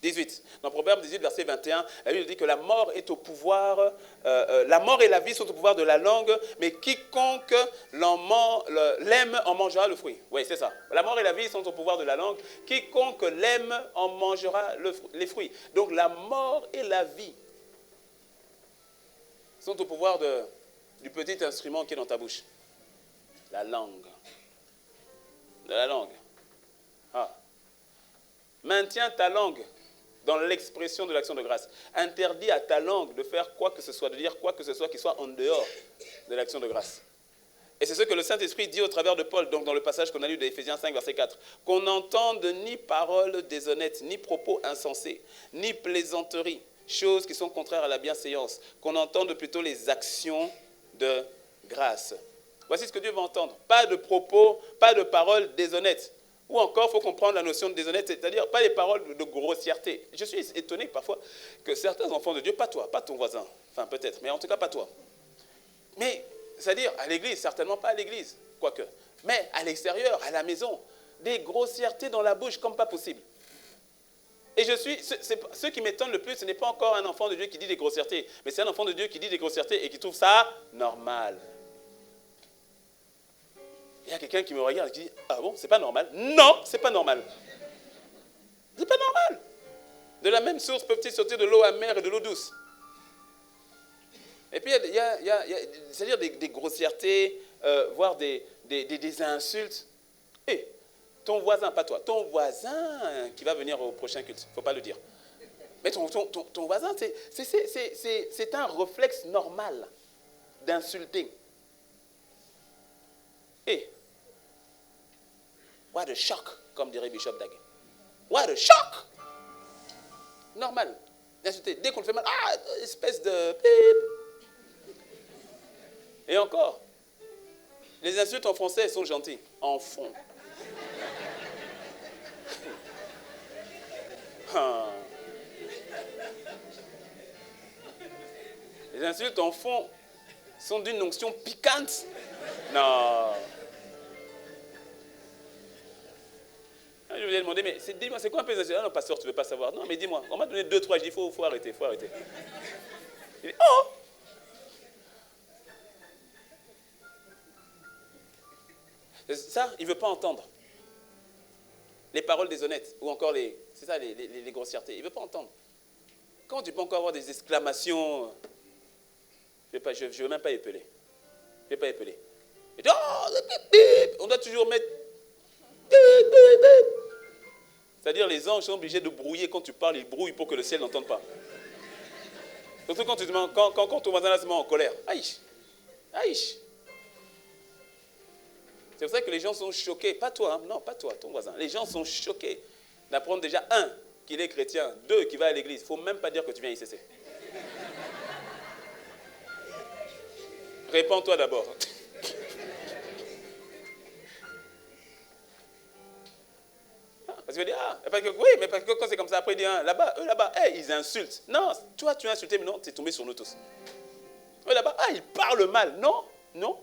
18. Dans Proverbe 18, verset 21, la Bible dit que la mort est au pouvoir, la mort et la vie sont au pouvoir de la langue, mais quiconque l'aime en mangera le fruit. Oui, c'est ça. La mort et la vie sont au pouvoir de la langue, quiconque l'aime en mangera les fruits. Donc la mort et la vie sont au pouvoir du petit instrument qui est dans ta bouche. La langue. De la langue. Ah. Maintiens ta langue dans l'expression de l'action de grâce. Interdis à ta langue de faire quoi que ce soit, de dire quoi que ce soit qui soit en dehors de l'action de grâce. Et c'est ce que le Saint-Esprit dit au travers de Paul, donc dans le passage qu'on a lu d'Éphésiens 5, verset 4. Qu'on n'entende ni paroles déshonnêtes, ni propos insensés, ni plaisanteries, choses qui sont contraires à la bienséance. Qu'on entende plutôt les actions de grâce. Voici ce que Dieu va entendre. Pas de propos, pas de paroles déshonnêtes. Ou encore, il faut comprendre la notion de déshonnête, c'est-à-dire pas les paroles de grossièreté. Je suis étonné parfois que certains enfants de Dieu, pas toi, pas ton voisin, enfin peut-être, mais en tout cas pas toi. Mais, c'est-à-dire à l'église, certainement pas à l'église, quoique, mais à l'extérieur, à la maison, des grossièretés dans la bouche comme pas possible. Et ce qui m'étonne le plus, ce n'est pas encore un enfant de Dieu qui dit des grossièretés, mais c'est un enfant de Dieu qui dit des grossièretés et qui trouve ça normal. Il y a quelqu'un qui me regarde et qui dit « Ah bon, c'est pas normal ?» Non, c'est pas normal. C'est pas normal. De la même source peuvent-ils sortir de l'eau amère et de l'eau douce. Et puis il y a c'est-à-dire des grossièretés, voire des insultes. Et ton voisin, pas toi, ton voisin qui va venir au prochain culte, il ne faut pas le dire. Mais ton voisin, c'est un réflexe normal d'insulter. Et what a shock, comme dirait Bishop Daguet. What a shock! Normal. D'insulter. Dès qu'on le fait mal, ah, espèce de pip. Et encore, les insultes en français sont gentilles. En fond. Les insultes en fond sont d'une onction piquante. Non. Je lui ai demandé, mais dis-moi, c'est quoi un peu les insultes? Ah non, pasteur, tu ne veux pas savoir. Non, mais dis-moi, on m'a donné 2-3, je dis, il faut arrêter, faut arrêter. Il dit, oh! Ça, il ne veut pas entendre. Les paroles déshonnêtes, ou encore les grossièretés, il ne veut pas entendre. Quand tu peux encore avoir des exclamations, je ne veux même pas épeler. Je ne vais pas épeler. Et oh, on doit toujours mettre... C'est-à-dire les anges sont obligés de brouiller quand tu parles, ils brouillent pour que le ciel n'entende pas. Surtout quand ton voisin se met en colère. Aïe, aïe. C'est pour ça que les gens sont choqués. Pas toi, hein? Non, pas toi, ton voisin. Les gens sont choqués d'apprendre déjà, 1, qu'il est chrétien, 2, qu'il va à l'église. Il ne faut même pas dire que tu viens ICC. Réponds-toi d'abord. Parce qu'il dit, oui, mais parce que quand c'est comme ça, après il dit, là-bas, eux là-bas, hey, ils insultent. Non, toi tu as insulté, mais non, tu es tombé sur nous tous. Eux là-bas, ils parlent mal. Non, non.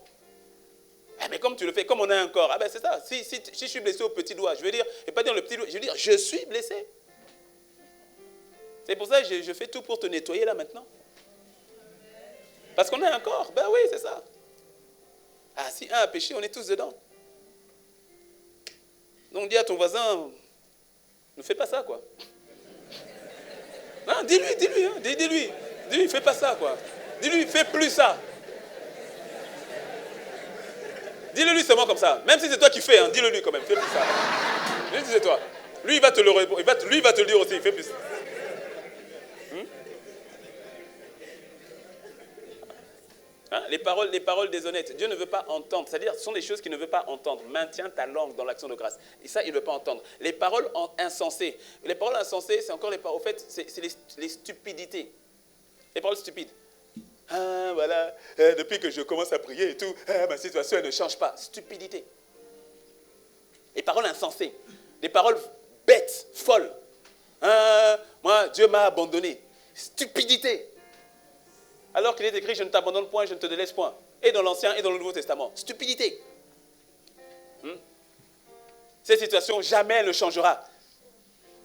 Mais comme tu le fais, comme on a un corps, ben c'est ça. Si je suis blessé au petit doigt, je veux dire, et pas dire le petit doigt, je veux dire, je suis blessé. C'est pour ça que je fais tout pour te nettoyer là maintenant. Parce qu'on a un corps, ben oui, c'est ça. Ah, si un a péché, on est tous dedans. Donc dis à ton voisin, ne fais pas ça, quoi. Non, dis-lui, hein, dis-lui, fais pas ça, quoi. Dis-lui, fais plus ça. Dis-le-lui seulement comme ça. Même si c'est toi qui fais, hein, dis-le-lui quand même, fais plus ça. Lui, c'est toi. Lui, il va te le dire aussi, fais plus. Hein? Les paroles déshonnêtes, Dieu ne veut pas entendre. C'est-à-dire, ce sont des choses qu'il ne veut pas entendre. Maintiens ta langue dans l'action de grâce. Et ça, il ne veut pas entendre. Les paroles insensées. Les paroles insensées, c'est encore les paroles. Au fait, c'est les stupidités. Les paroles stupides. Ah, voilà, depuis que je commence à prier et tout, ma situation, elle ne change pas. Stupidité. Les paroles insensées. Des paroles bêtes, folles. Moi, Dieu m'a abandonné. Stupidité. Alors qu'il est écrit, je ne t'abandonne point, je ne te délaisse point. Et dans l'Ancien et dans le Nouveau Testament. Stupidité. Cette situation, jamais elle ne changera.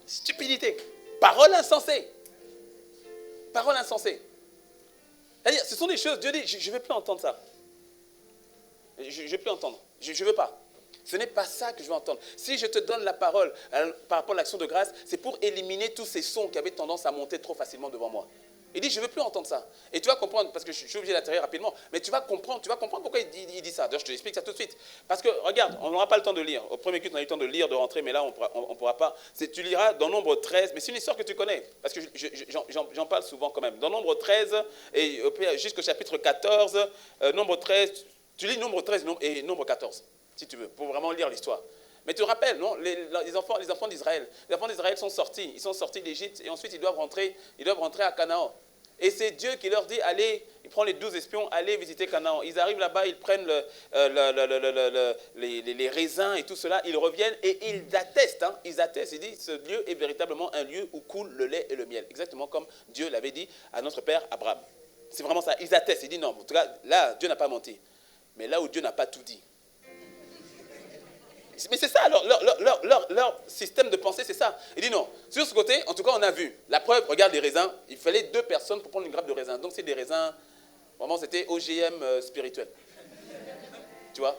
Stupidité. Parole insensée. Parole insensée. C'est-à-dire, ce sont des choses, Dieu dit, je ne veux plus entendre ça. Je ne veux plus entendre. Je ne veux pas. Ce n'est pas ça que je veux entendre. Si je te donne la parole par rapport à l'action de grâce, c'est pour éliminer tous ces sons qui avaient tendance à monter trop facilement devant moi. Il dit, je ne veux plus entendre ça. Et tu vas comprendre, parce que je suis obligé d'atterrir rapidement, mais tu vas comprendre pourquoi il dit ça. D'ailleurs, je te l'explique ça tout de suite. Parce que, regarde, on n'aura pas le temps de lire. Au premier culte, on a eu le temps de lire, de rentrer, mais là, on ne pourra pas. Tu liras dans Nombre 13, mais c'est une histoire que tu connais, parce que j'en parle souvent quand même. Dans Nombre 13, et jusqu'au chapitre 14, Nombre 13, tu lis Nombre 13 et Nombre 14, si tu veux, pour vraiment lire l'histoire. Mais tu te rappelles, non, les enfants d'Israël. Les enfants d'Israël sont sortis. Ils sont sortis d'Égypte et ensuite ils doivent rentrer à Canaan. Et c'est Dieu qui leur dit, allez, il prend les 12 espions, allez visiter Canaan. Ils arrivent là-bas, ils prennent les raisins et tout cela, ils reviennent et ils attestent. Ils attestent, ils disent, ce lieu est véritablement un lieu où coule le lait et le miel. Exactement comme Dieu l'avait dit à notre père Abraham. C'est vraiment ça. Ils attestent, ils disent, non, en tout cas, là, Dieu n'a pas menti. Mais là où Dieu n'a pas tout dit. Mais c'est ça, leur système de pensée, c'est ça. Il dit non, sur ce côté, en tout cas, on a vu. La preuve, regarde les raisins, il fallait 2 personnes pour prendre une grappe de raisins. Donc c'est des raisins, vraiment c'était OGM spirituel. Tu vois?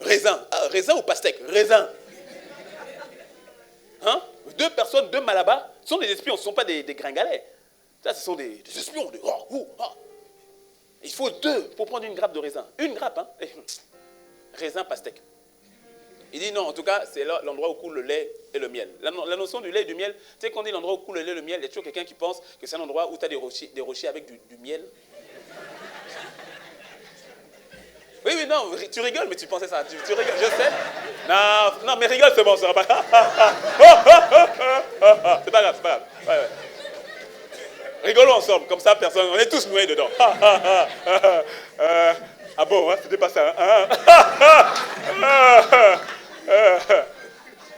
Raisin. Raisin ou pastèque? Raisin. 2 personnes, 2 malabas, ce sont des espions, ce ne sont pas des gringalets. Ça, ce sont des espions. Il faut 2 pour prendre une grappe de raisin. Une grappe, hein. Raisin, pastèque. Il dit non, en tout cas, c'est l'endroit où coule le lait et le miel. La notion du lait et du miel, tu sais, quand on dit l'endroit où coule le lait et le miel, il y a toujours quelqu'un qui pense que c'est un endroit où tu as des rochers avec du miel. Oui, oui, non, tu rigoles, mais tu pensais ça. Tu rigoles, je sais. Non, mais rigole, c'est bon, ça va pas. C'est pas grave, c'est pas grave. Ouais, ouais. Rigolons ensemble, comme ça, personne, on est tous noués dedans. Ah bon, hein, c'était pas ça.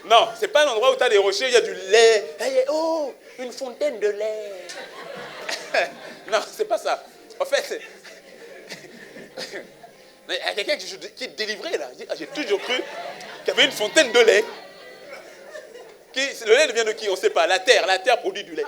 Non, c'est pas un endroit où tu as des rochers, il y a du lait. Oh, une fontaine de lait. Non, c'est pas ça. En fait, il y a quelqu'un qui est délivré là. J'ai toujours cru qu'il y avait une fontaine de lait. Le lait vient de qui? On ne sait pas. La terre produit du lait.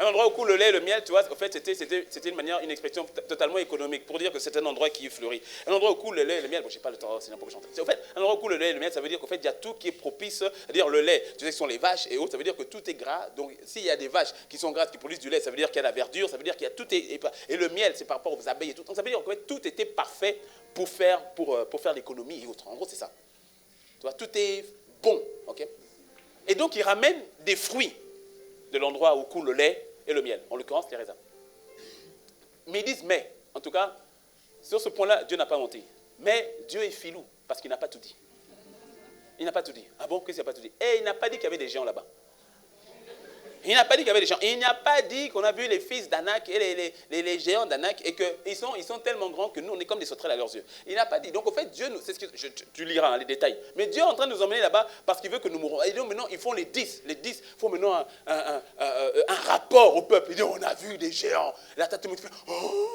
Un endroit où coule le lait et le miel, tu vois, en fait, c'était une expression totalement économique pour dire que c'est un endroit qui fleurit. Un endroit où coule le lait et le miel, bon, je n'ai pas le temps, c'est n'importe quoi chanter. En fait, un endroit où coule le lait et le miel, ça veut dire qu'en fait, il y a tout qui est propice, c'est-à-dire le lait, tu sais, ce sont les vaches et autres, ça veut dire que tout est gras. Donc, s'il y a des vaches qui sont grasses, qui produisent du lait, ça veut dire qu'il y a la verdure, ça veut dire qu'il y a tout. Et le miel, c'est par rapport aux abeilles et tout. Donc, ça veut dire qu'en fait, tout était parfait pour faire l'économie et autres. En gros, c'est ça. Tu vois, tout est bon, ok? Et donc, ils ramènent des fruits de l'endroit où coule le lait et le miel, en l'occurrence les raisins. Mais ils disent, mais, en tout cas, sur ce point-là, Dieu n'a pas menti. Mais Dieu est filou, parce qu'il n'a pas tout dit. Il n'a pas tout dit. Ah bon, qu'est-ce qu'il n'a pas tout dit? Et il n'a pas dit qu'il y avait des géants là-bas. Il n'a pas dit qu'il y avait des géants. Il n'a pas dit qu'on a vu les fils d'Anak et les géants d'Anak et qu'ils sont tellement grands que nous, on est comme des sauterelles à leurs yeux. Il n'a pas dit. Donc, au fait, Dieu, c'est ce que tu liras hein, les détails. Mais Dieu est en train de nous emmener là-bas parce qu'il veut que nous mourons. Et donc, maintenant, ils font les 10. Les 10 font maintenant un rapport au peuple. Ils disent, on a vu des géants. Et là, tout le monde fait, oh,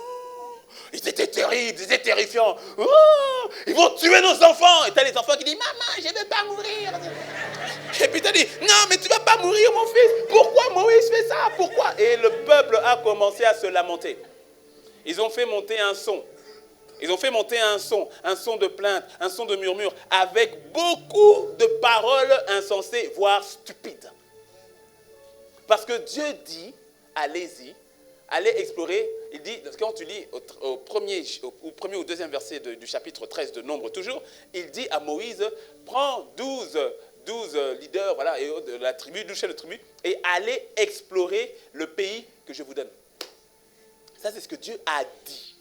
ils étaient terribles, ils étaient terrifiants. Oh, ils vont tuer nos enfants. Et tu as les enfants qui disent, maman, je ne veux pas mourir. Et puis tu as dit, non, mais tu ne vas pas mourir, mon fils. Pourquoi Moïse fait ça? Pourquoi? Et le peuple a commencé à se lamenter. Ils ont fait monter un son. Ils ont fait monter un son de plainte, un son de murmure, avec beaucoup de paroles insensées, voire stupides. Parce que Dieu dit, allez-y, allez explorer. Il dit, quand tu lis au premier ou deuxième verset du chapitre 13 de Nombre toujours, il dit à Moïse, prends 12 leaders, voilà, et de la tribu, 12 chefs de tribu, et allez explorer le pays que je vous donne. Ça, c'est ce que Dieu a dit.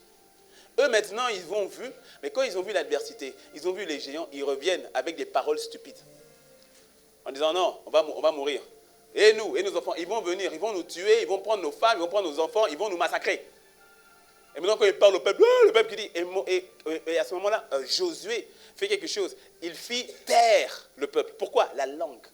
Eux, maintenant, ils ont vu, mais quand ils ont vu l'adversité, ils ont vu les géants, ils reviennent avec des paroles stupides. En disant, non, on va mourir. Et nous, et nos enfants, ils vont venir, ils vont nous tuer, ils vont prendre nos femmes, ils vont prendre nos enfants, ils vont nous massacrer. Et maintenant, quand ils parlent au peuple, le peuple qui dit, et à ce moment-là, Josué fait quelque chose. Il fit taire le peuple. Pourquoi? La langue.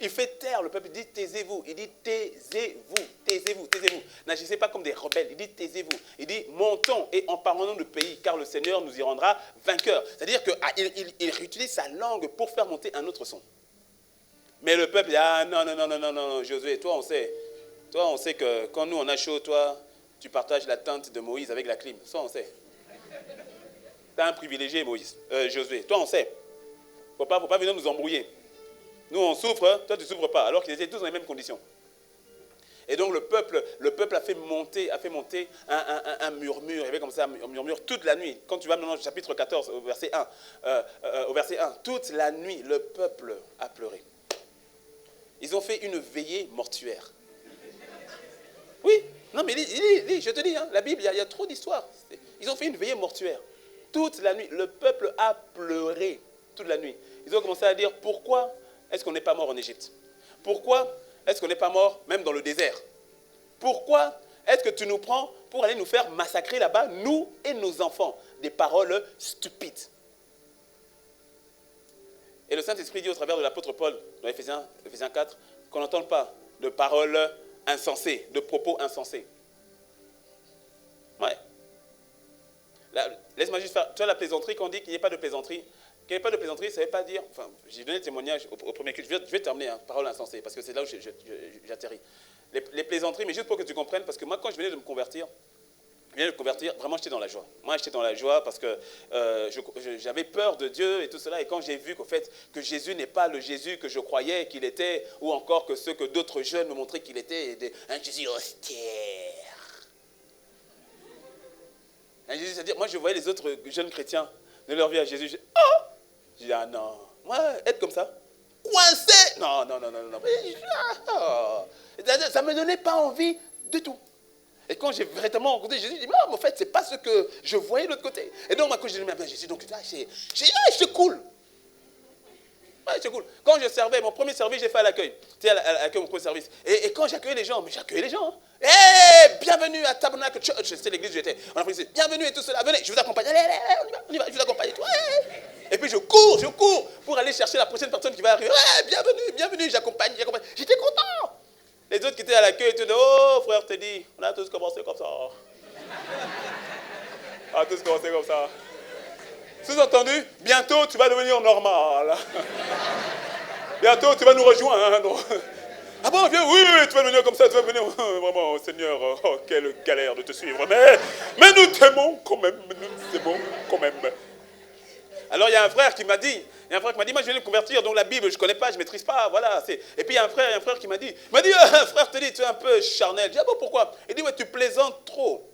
Il fait taire le peuple. Il dit, taisez-vous. Il dit, taisez-vous, taisez-vous, taisez-vous. N'agissez pas comme des rebelles. Il dit, taisez-vous. Il dit, montons et emparons-nous le pays, car le Seigneur nous y rendra vainqueurs. C'est-à-dire qu'il réutilise sa langue pour faire monter un autre son. Mais le peuple dit, ah non, Josué, toi, on sait que quand nous, on a chaud, toi, tu partages la tente de Moïse avec la clim. Ça, on sait. Tu as un privilégié, Josué. Toi, on sait. Faut pas venir nous embrouiller. Nous, on souffre, toi, tu ne souffres pas, alors qu'ils étaient tous dans les mêmes conditions. Et donc, le peuple a fait monter un murmure. Il y avait comme ça un murmure toute la nuit. Quand tu vas maintenant au chapitre 14, au verset 1, toute la nuit, le peuple a pleuré. Ils ont fait une veillée mortuaire. Oui, non, mais lis, je te dis, hein, la Bible, il y a trop d'histoires. Ils ont fait une veillée mortuaire. Toute la nuit, le peuple a pleuré toute la nuit. Ils ont commencé à dire, pourquoi est-ce qu'on n'est pas mort en Égypte? Pourquoi est-ce qu'on n'est pas mort même dans le désert? Pourquoi est-ce que tu nous prends pour aller nous faire massacrer là-bas, nous et nos enfants? Des paroles stupides. Et le Saint-Esprit dit au travers de l'apôtre Paul, dans Éphésiens 4, qu'on n'entende pas de paroles insensées, de propos insensés. Ouais. Laisse-moi juste faire. Tu vois la plaisanterie, quand on dit qu'il n'y ait pas de plaisanterie. Qu'il n'y ait pas de plaisanterie, ça ne veut pas dire. Enfin, j'ai donné le témoignage au premier culte. Je vais t'emmener, parole insensée, parce que c'est là où j'atterris. Les plaisanteries, mais juste pour que tu comprennes, parce que moi, quand je venais de me convertir, vraiment, j'étais dans la joie. Moi, j'étais dans la joie parce que j'avais peur de Dieu et tout cela. Et quand j'ai vu qu'en fait, que Jésus n'est pas le Jésus que je croyais qu'il était, ou encore que ceux que d'autres jeunes me montraient qu'il était, un Jésus austère. Un Jésus, c'est-à-dire, moi, je voyais les autres jeunes chrétiens de leur vie à Jésus. Je dis, ah non, moi, être comme ça, coincé. Non. Ça ne me donnait pas envie du tout. Et quand j'ai véritablement rencontré Jésus, je dis, non, en fait, c'est pas ce que je voyais de l'autre côté. Et donc, quand je dis, mais Jésus, donc, c'est cool. Ouais, c'est cool. Quand je servais, mon premier service, j'ai fait à l'accueil. Tu sais, à l'accueil, mon premier service. Et quand j'accueillais les gens, mais j'accueillais les gens. Bienvenue à Tabernacle Church. C'était l'église où j'étais. On a dit, bienvenue et tout cela. Venez, je vous accompagne. Allez, on y va, je vous accompagne. Et puis je cours pour aller chercher la prochaine personne qui va arriver. Bienvenue, j'accompagne. J'étais content. Les autres qui étaient à l'accueil, ils disaient, oh frère Teddy, on a tous commencé comme ça. On a tous commencé comme ça. Sous-entendu, bientôt tu vas devenir normal. Bientôt tu vas nous rejoindre. Ah bon, viens, oui, tu vas devenir comme ça, tu vas venir. Vraiment, Seigneur, oh, quelle galère de te suivre. Mais nous t'aimons quand même, Alors il y a un frère qui m'a dit, moi je viens de me convertir, donc la Bible je ne connais pas, je ne maîtrise pas, voilà. Et puis il y a un frère qui m'a dit, frère Teddy, tu es un peu charnel. Je dis, ah bon, pourquoi? Il dit, ouais, tu plaisantes trop.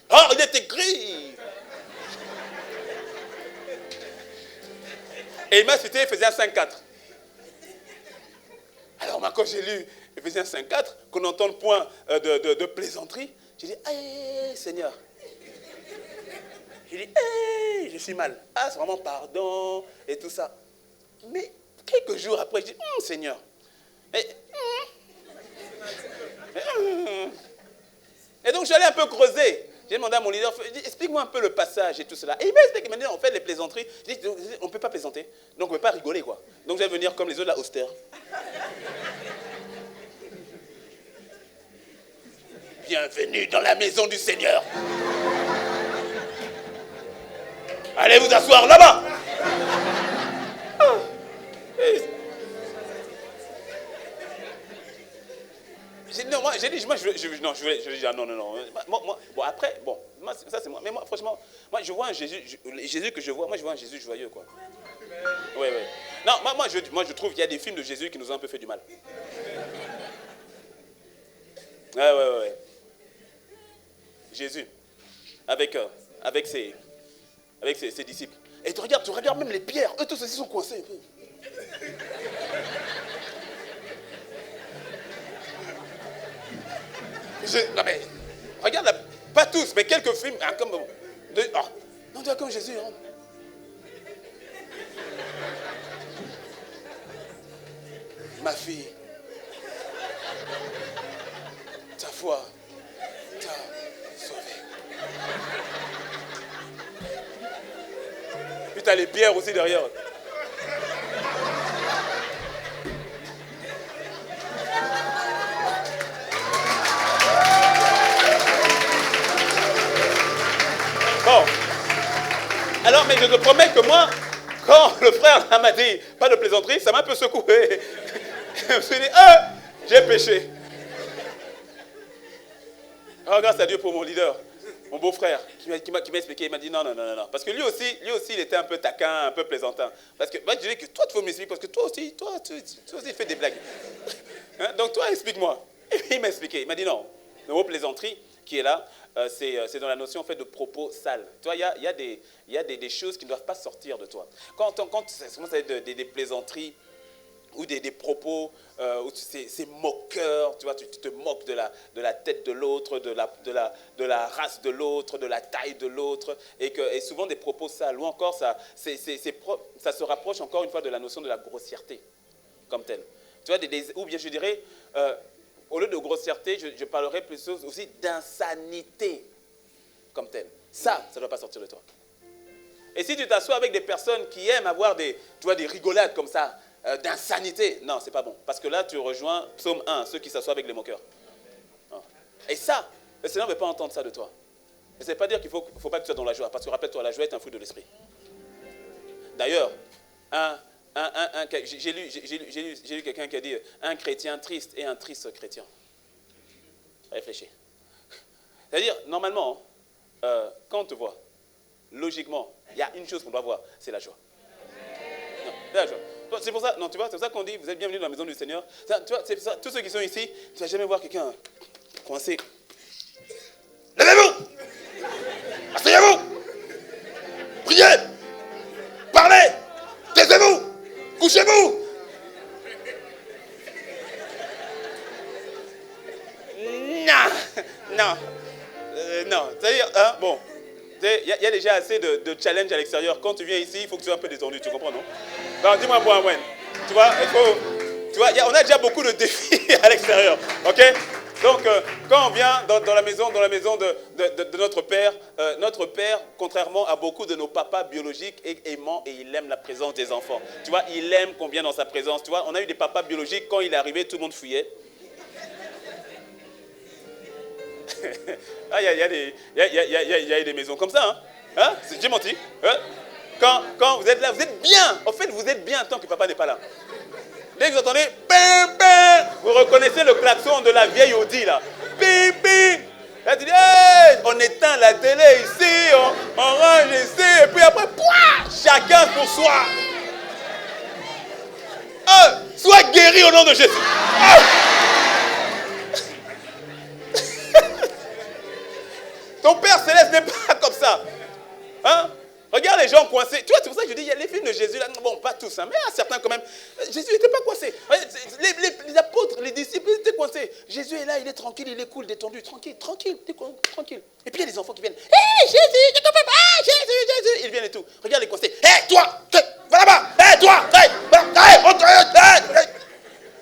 Ah, il est écrit. Et il m'a cité Ephésiens 5.4. Alors quand j'ai lu Ephésiens 5.4, qu'on entend le point de plaisanterie, j'ai dit, Seigneur. J'ai dit, je suis mal. Ah, c'est vraiment pardon et tout ça. Mais quelques jours après, je dis, Seigneur. Et donc, j'allais un peu creuser. J'ai demandé à mon leader, explique-moi un peu le passage et tout cela. Et il m'a expliqué, il m'a dit, on fait les plaisanteries. Je dis, on ne peut pas plaisanter. Donc, on ne peut pas rigoler, quoi. Donc, je vais venir comme les autres, là, austère. Bienvenue dans la maison du Seigneur. Allez vous asseoir là-bas. J'ai dit, non. Bon, après, bon, ça c'est moi. Mais moi, franchement, moi je vois un Jésus que je vois, moi je vois un Jésus joyeux, quoi. Oui. Non, moi je trouve qu'il y a des films de Jésus qui nous ont un peu fait du mal. Ouais. Jésus, avec ses disciples. Et tu regardes même les pierres, eux tous aussi sont coincés. Non mais, regarde, pas tous, mais quelques films, comme Jésus. Hein. Ma fille, ta foi t'a sauvée. Puis t'as les pierres aussi derrière. Bon. Alors, mais je te promets que moi, quand le frère m'a dit pas de plaisanterie, ça m'a un peu secoué. Je me suis dit, j'ai péché. Alors, grâce à Dieu pour mon leader, mon beau-frère, qui m'a expliqué, il m'a dit non. Parce que lui aussi, il était un peu taquin, un peu plaisantin. Parce que moi, je dis que toi, tu faut m'expliquer, parce que toi aussi, tu fais des blagues. Hein? Donc, toi, explique-moi. Et puis, il m'a expliqué. Il m'a dit non. Le mot plaisanterie qui est là, c'est dans la notion en fait, de propos sales. Tu vois, il y a des choses qui ne doivent pas sortir de toi. Quand ça commence à être des plaisanteries, ou des propos où c'est moqueur, tu vois, tu te moques de la tête de l'autre, de la race de l'autre, de la taille de l'autre, et souvent des propos sales, ou encore ça se rapproche encore une fois de la notion de la grossièreté, comme telle. Tu vois, ou bien je dirais, au lieu de grossièreté, je parlerais plutôt aussi d'insanité, comme telle. Ça ne doit pas sortir de toi. Et si tu t'assois avec des personnes qui aiment avoir des rigolades comme ça, d'insanité, non, c'est pas bon. Parce que là, tu rejoins Psaume 1, ceux qui s'assoient avec les moqueurs. Non. Et ça, le Seigneur ne veut pas entendre ça de toi. Mais ça ne veut pas dire qu'il ne faut pas que tu sois dans la joie. Parce que rappelle-toi, la joie est un fruit de l'esprit. D'ailleurs, j'ai lu quelqu'un qui a dit un chrétien triste et un triste chrétien. Réfléchis. C'est-à-dire, normalement, quand on te voit, logiquement, il y a une chose qu'on doit voir, c'est la joie. Non, c'est la joie. C'est pour ça, non, tu vois, c'est pour ça qu'on dit, vous êtes bienvenus dans la maison du Seigneur. Ça, tu vois, c'est pour ça, tous ceux qui sont ici, tu ne vas jamais voir quelqu'un coincé. Levez-vous! Asseyez-vous! Priez! Parlez! Taisez-vous! Couchez-vous! Non! Non, c'est-à-dire, hein, bon, il y a déjà assez de challenge à l'extérieur. Quand tu viens ici, il faut que tu sois un peu détendu, tu comprends, non? Non, dis-moi, moi, ouais. Tu vois, tu vois, on a déjà beaucoup de défis à l'extérieur, ok? Donc, quand on vient dans la maison de notre père, contrairement à beaucoup de nos papas biologiques, est aimant et il aime la présence des enfants. Tu vois, il aime qu'on vienne dans sa présence. Tu vois, on a eu des papas biologiques, quand il est arrivé, tout le monde fuyait. Ah, il y a des maisons comme ça, hein? J'ai menti. Hein? Quand vous êtes là, vous êtes bien. En fait, vous êtes bien tant que papa n'est pas là. Dès que vous entendez, pim, pim, vous reconnaissez le klaxon de la vieille Audi, là. Pim, pim. Là, tu dis, hey, on éteint la télé ici, on range ici, et puis après, pouah, chacun pour soi. Sois guéri au nom de Jésus. Ton Père Céleste n'est pas comme ça. Hein? Regarde les gens coincés. Tu vois, c'est pour ça que je dis, il y a les films de Jésus, là, bon, pas tous, hein, mais certains quand même. Jésus n'était pas coincé. Les apôtres, les disciples, ils étaient coincés. Jésus est là, il est tranquille, il est cool, détendu, tranquille. Et puis il y a des enfants qui viennent. Hé, Jésus, je te fais pas, Jésus. Ils viennent et tout. Regarde les coincés. Hé, toi, va là-bas. Hé, toi,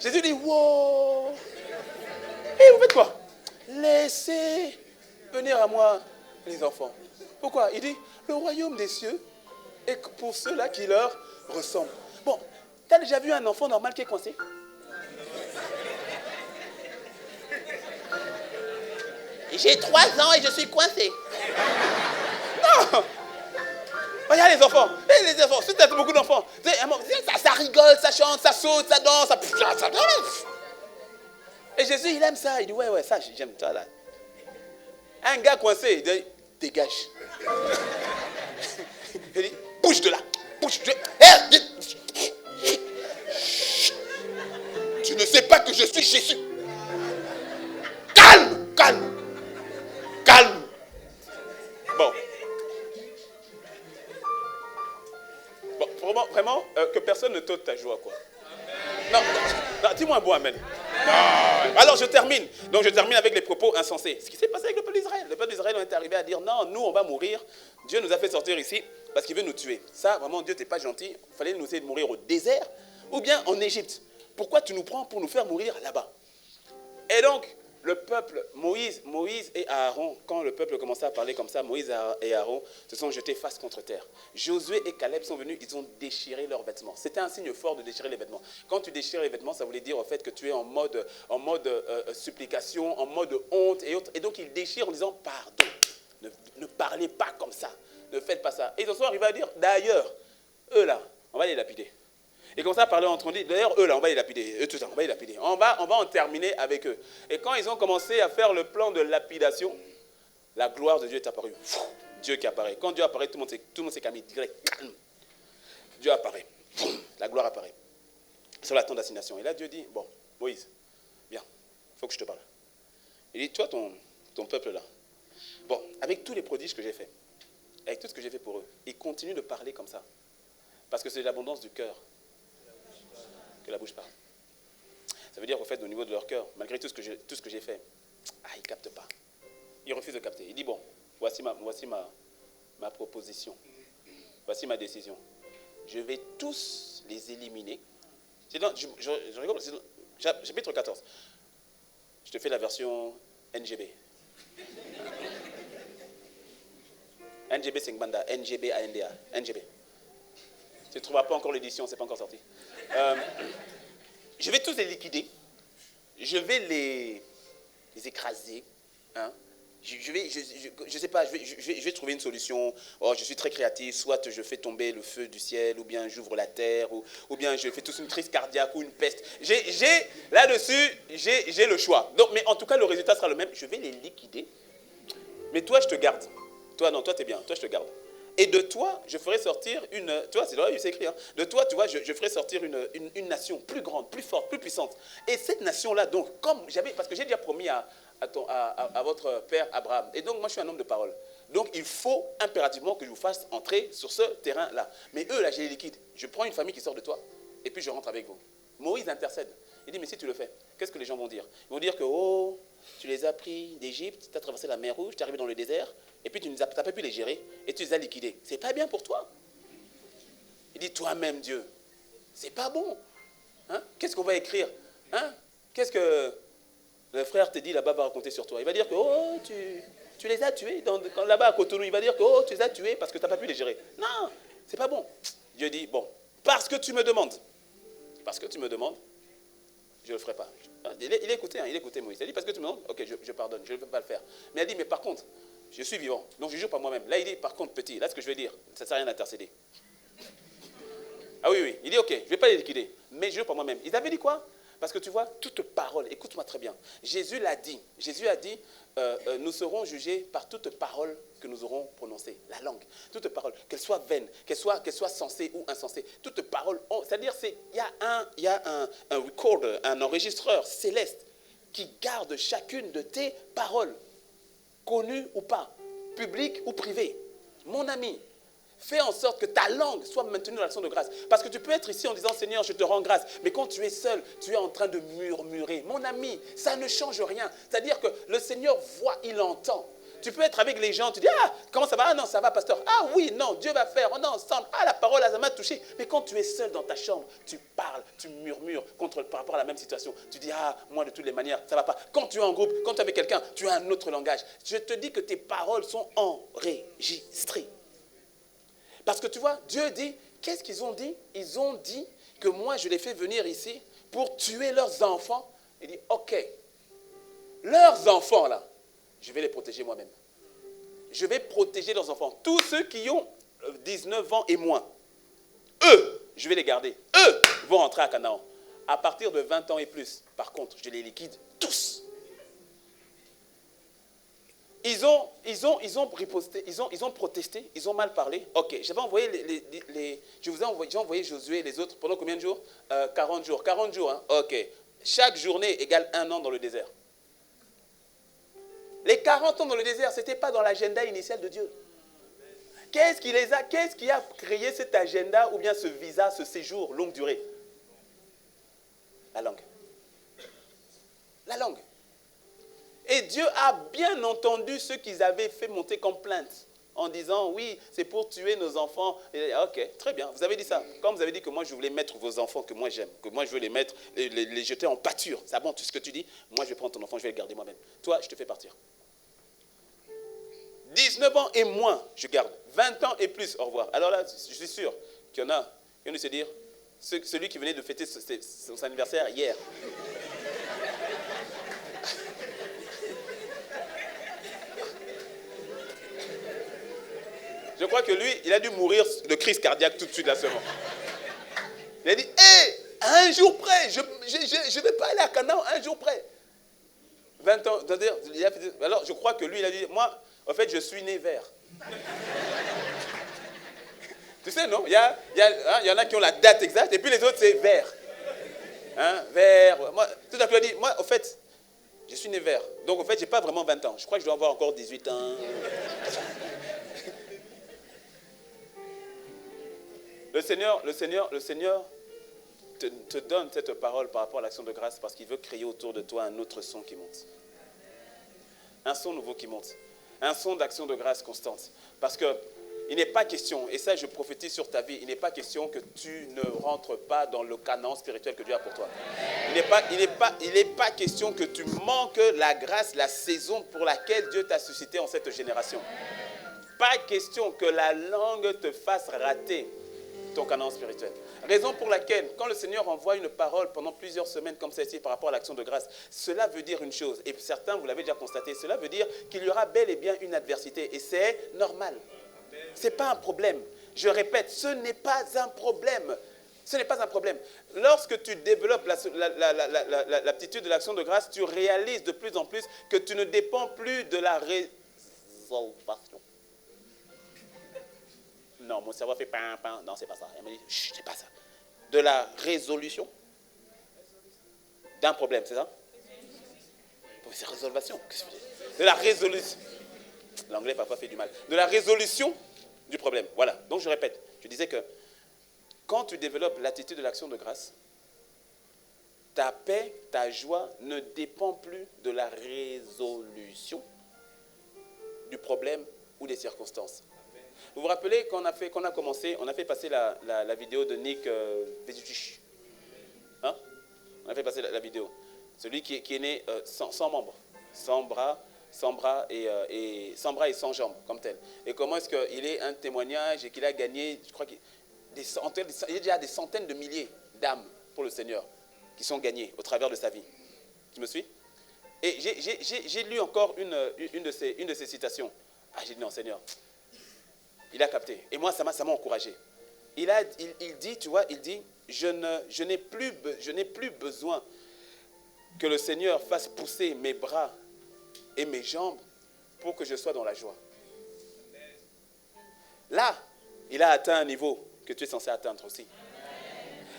Jésus dit, wow. Et vous faites quoi? Laissez venir à moi les enfants. Pourquoi? Il dit, le royaume des cieux est pour ceux-là qui leur ressemblent. Bon, tu as déjà vu un enfant normal qui est coincé? J'ai 3 ans et je suis coincé. Non! Regarde les enfants. Les enfants, c'est beaucoup d'enfants. Ça rigole, ça chante, ça saute, ça danse, ça danse. Et Jésus, il aime ça. Il dit, ouais, ça, j'aime ça là. Un gars coincé, il dit, dégage. Il dit, bouge de là. Bouge de là. Tu ne sais pas que je suis Jésus. Calme. Bon, vraiment, que personne ne t'ôte ta joie, quoi. Non, dis-moi un bon amen. Non. Alors je termine. Donc je termine avec les propos insensés. Ce qui s'est passé avec le peuple d'Israël. Le peuple d'Israël est arrivé à dire, non, nous on va mourir. Dieu nous a fait sortir ici parce qu'il veut nous tuer. Ça, vraiment, Dieu t'es pas gentil. Il fallait nous essayer de mourir au désert ou bien en Égypte. Pourquoi tu nous prends pour nous faire mourir là-bas? Et donc, le peuple, Moïse et Aaron, quand le peuple commençait à parler comme ça, Moïse et Aaron se sont jetés face contre terre. Josué et Caleb sont venus, ils ont déchiré leurs vêtements. C'était un signe fort de déchirer les vêtements. Quand tu déchires les vêtements, ça voulait dire en fait que tu es en mode supplication, en mode honte et autres. Et donc ils déchirent en disant pardon. Ne parlez pas comme ça. Ne faites pas ça. Et ils en sont arrivés à dire, d'ailleurs, eux là, on va les lapider. Et comme ça, parler entre eux, d'ailleurs, eux là, on va les lapider. Eux tout ça, on va les lapider. On va en terminer avec eux. Et quand ils ont commencé à faire le plan de lapidation, la gloire de Dieu est apparue. Dieu qui apparaît. Quand Dieu apparaît, tout le monde s'est calmé. Calme. Dieu apparaît. La gloire apparaît. Sur la tente d'assignation. Et là, Dieu dit, bon, Moïse, viens, il faut que je te parle. Il dit, toi, ton peuple là, bon, avec tous les prodiges que j'ai faits, avec tout ce que j'ai fait pour eux, ils continuent de parler comme ça. Parce que c'est l'abondance du cœur que la bouche parle. Ça veut dire qu'au fait, au niveau de leur cœur, malgré tout ce que j'ai fait, ils ne captent pas. Ils refusent de capter. Il dit, bon, voici ma proposition. Voici ma décision. Je vais tous les éliminer. Je rigole, c'est dans chapitre 14. Je te fais la version NGB. NGB Sengbanda, NGB ANDA, NGB. Tu ne trouveras pas encore l'édition, ce n'est pas encore sorti. Je vais tous les liquider. Je vais les écraser. Hein. Je sais pas, je vais trouver une solution. Oh, je suis très créatif. Soit je fais tomber le feu du ciel, ou bien j'ouvre la terre, ou bien je fais tous une crise cardiaque ou une peste. Là-dessus, j'ai le choix. Donc, mais en tout cas, le résultat sera le même. Je vais les liquider. Mais toi, je te garde. Toi, non, toi, tu es bien. Toi, je te garde. Et de toi, je ferai sortir une... Tu vois, c'est là, c'est écrit. Hein. De toi, tu vois, je ferai sortir une nation plus grande, plus forte, plus puissante. Et cette nation-là, donc, comme j'avais... Parce que j'ai déjà promis à votre père Abraham. Et donc, moi, je suis un homme de parole. Donc, il faut impérativement que je vous fasse entrer sur ce terrain-là. Mais eux, là, j'ai les liquides. Je prends une famille qui sort de toi, et puis je rentre avec vous. Moïse intercède. Il dit, mais si tu le fais, qu'est-ce que les gens vont dire? Ils vont dire que, oh, tu les as pris d'Égypte, tu as traversé la mer Rouge, tu es arrivé dans le désert, et puis tu n'as pas pu les gérer, et tu les as liquidés. C'est pas bien pour toi. Il dit, toi-même, Dieu, c'est pas bon. Hein? Qu'est-ce qu'on va écrire? Hein? Qu'est-ce que le frère te dit là-bas va raconter sur toi? Il va dire que, oh, tu les as tués. Là-bas à Cotonou, il va dire que, oh, tu les as tués parce que tu n'as pas pu les gérer. Non, c'est pas bon. Dieu dit, bon, parce que tu me demandes, je ne le ferai pas. Il écoutait Moïse. Il a dit, parce que tu me demandes, ok, je pardonne, je ne peux pas le faire. Mais il a dit, mais par contre, je suis vivant, donc je jure par moi-même. Là, il dit, par contre, petit, là, ce que je vais dire, ça ne sert à rien d'intercéder. Ah oui, il dit, ok, je ne vais pas les liquider, mais je jure par moi-même. Ils avaient dit quoi? Parce que tu vois, toute parole, écoute-moi très bien. Jésus a dit, nous serons jugés par toute parole que nous aurons prononcée, la langue. Toute parole, qu'elle soit vaine, qu'elle soit sensée ou insensée. Toute parole, c'est-à-dire, il y a un recorder, un enregistreur céleste qui garde chacune de tes paroles, connues ou pas, publiques ou privées. Mon ami, fais en sorte que ta langue soit maintenue dans l'action de grâce. Parce que tu peux être ici en disant, Seigneur, je te rends grâce. Mais quand tu es seul, tu es en train de murmurer. Mon ami, ça ne change rien. C'est-à-dire que le Seigneur voit, il entend. Tu peux être avec les gens, tu dis, ah, comment ça va? Ah non, ça va, pasteur. Ah oui, non, Dieu va faire. On est ensemble. Ah, la parole, ça m'a touché. Mais quand tu es seul dans ta chambre, tu parles, tu murmures par rapport à la même situation. Tu dis, ah, moi, de toutes les manières, ça ne va pas. Quand tu es en groupe, quand tu es avec quelqu'un, tu as un autre langage. Je te dis que tes paroles sont enregistrées. Parce que tu vois, Dieu dit, qu'est-ce qu'ils ont dit? Ils ont dit que moi, je les fais venir ici pour tuer leurs enfants. Il dit, ok, leurs enfants là, je vais les protéger moi-même. Je vais protéger leurs enfants. Tous ceux qui ont 19 ans et moins, eux, je vais les garder. Eux vont rentrer à Canaan. À partir de 20 ans et plus, par contre, je les liquide tous. Ils ont riposté, ils ont protesté, ils ont mal parlé. Ok, j'ai envoyé Josué et les autres pendant combien de jours? 40 jours. 40 jours, hein? Ok. Chaque journée égale 1 an dans le désert. Les 40 ans dans le désert, ce n'était pas dans l'agenda initial de Dieu. Qu'est-ce qui a créé cet agenda ou bien ce visa, ce séjour longue durée? La langue. La langue. Et Dieu a bien entendu ce qu'ils avaient fait monter comme plainte en disant, oui, c'est pour tuer nos enfants. Et, ok, très bien, vous avez dit ça. Quand vous avez dit que moi, je voulais mettre vos enfants que moi j'aime, que moi je veux les mettre, les jeter en pâture. C'est bon, tout ce que tu dis, moi je vais prendre ton enfant, je vais le garder moi-même. Toi, je te fais partir. 19 ans et moins, je garde. 20 ans et plus, au revoir. Alors là, je suis sûr qu'il y en a qui vont se dire, celui qui venait de fêter son anniversaire hier. Je crois que lui, il a dû mourir de crise cardiaque tout de suite là seulement. Il a dit, hé, à un jour près, je ne vais pas aller à Canaan, un jour près. 20 ans, alors je crois que lui, il a dit, moi, en fait, je suis né vert. Tu sais, non? Il y en a qui ont la date exacte, et puis les autres, c'est vert. Hein, vert. Moi, tout à coup, il a dit, moi, en fait, je suis né vert. Donc, en fait, je n'ai pas vraiment 20 ans. Je crois que je dois avoir encore 18 ans. Le Seigneur te donne cette parole par rapport à l'action de grâce parce qu'il veut créer autour de toi un autre son qui monte. Un son nouveau qui monte. Un son d'action de grâce constante. Parce qu'il n'est pas question, et ça je prophétise sur ta vie, il n'est pas question que tu ne rentres pas dans le canon spirituel que Dieu a pour toi. Il n'est pas question que tu manques la grâce, la saison pour laquelle Dieu t'a suscité en cette génération. Pas question que la langue te fasse rater ton canon spirituel. Raison pour laquelle, quand le Seigneur envoie une parole pendant plusieurs semaines comme celle-ci par rapport à l'action de grâce, cela veut dire une chose, et certains, vous l'avez déjà constaté, cela veut dire qu'il y aura bel et bien une adversité, et c'est normal. Ce n'est pas un problème. Je répète, ce n'est pas un problème. Ce n'est pas un problème. Lorsque tu développes l'aptitude de l'action de grâce, tu réalises de plus en plus que tu ne dépends plus de la résolution. Non, mon cerveau fait pam, pam. Non, c'est pas ça. Elle m'a dit, c'est pas ça. De la résolution d'un problème, c'est ça? C'est résolution. De la résolution. L'anglais parfois fait du mal. De la résolution du problème. Voilà. Donc je répète. Je disais que quand tu développes l'attitude de l'action de grâce, ta paix, ta joie ne dépend plus de la résolution du problème ou des circonstances. Vous vous rappelez qu'on a commencé, on a fait passer la vidéo de Nick Vujicic. Hein? On a fait passer la vidéo. Celui qui est né sans membres, sans bras et sans jambes, comme tel. Et comment est-ce qu'il est un témoignage et qu'il a gagné, je crois qu'il y a déjà des centaines de milliers d'âmes pour le Seigneur qui sont gagnées au travers de sa vie. Tu me suis? Et j'ai lu encore une de ces citations. Ah, j'ai dit non, Seigneur. Il a capté. Et moi, ça m'a encouragé. Il dit, tu vois, il dit, je n'ai plus besoin que le Seigneur fasse pousser mes bras et mes jambes pour que je sois dans la joie. Là, il a atteint un niveau que tu es censé atteindre aussi.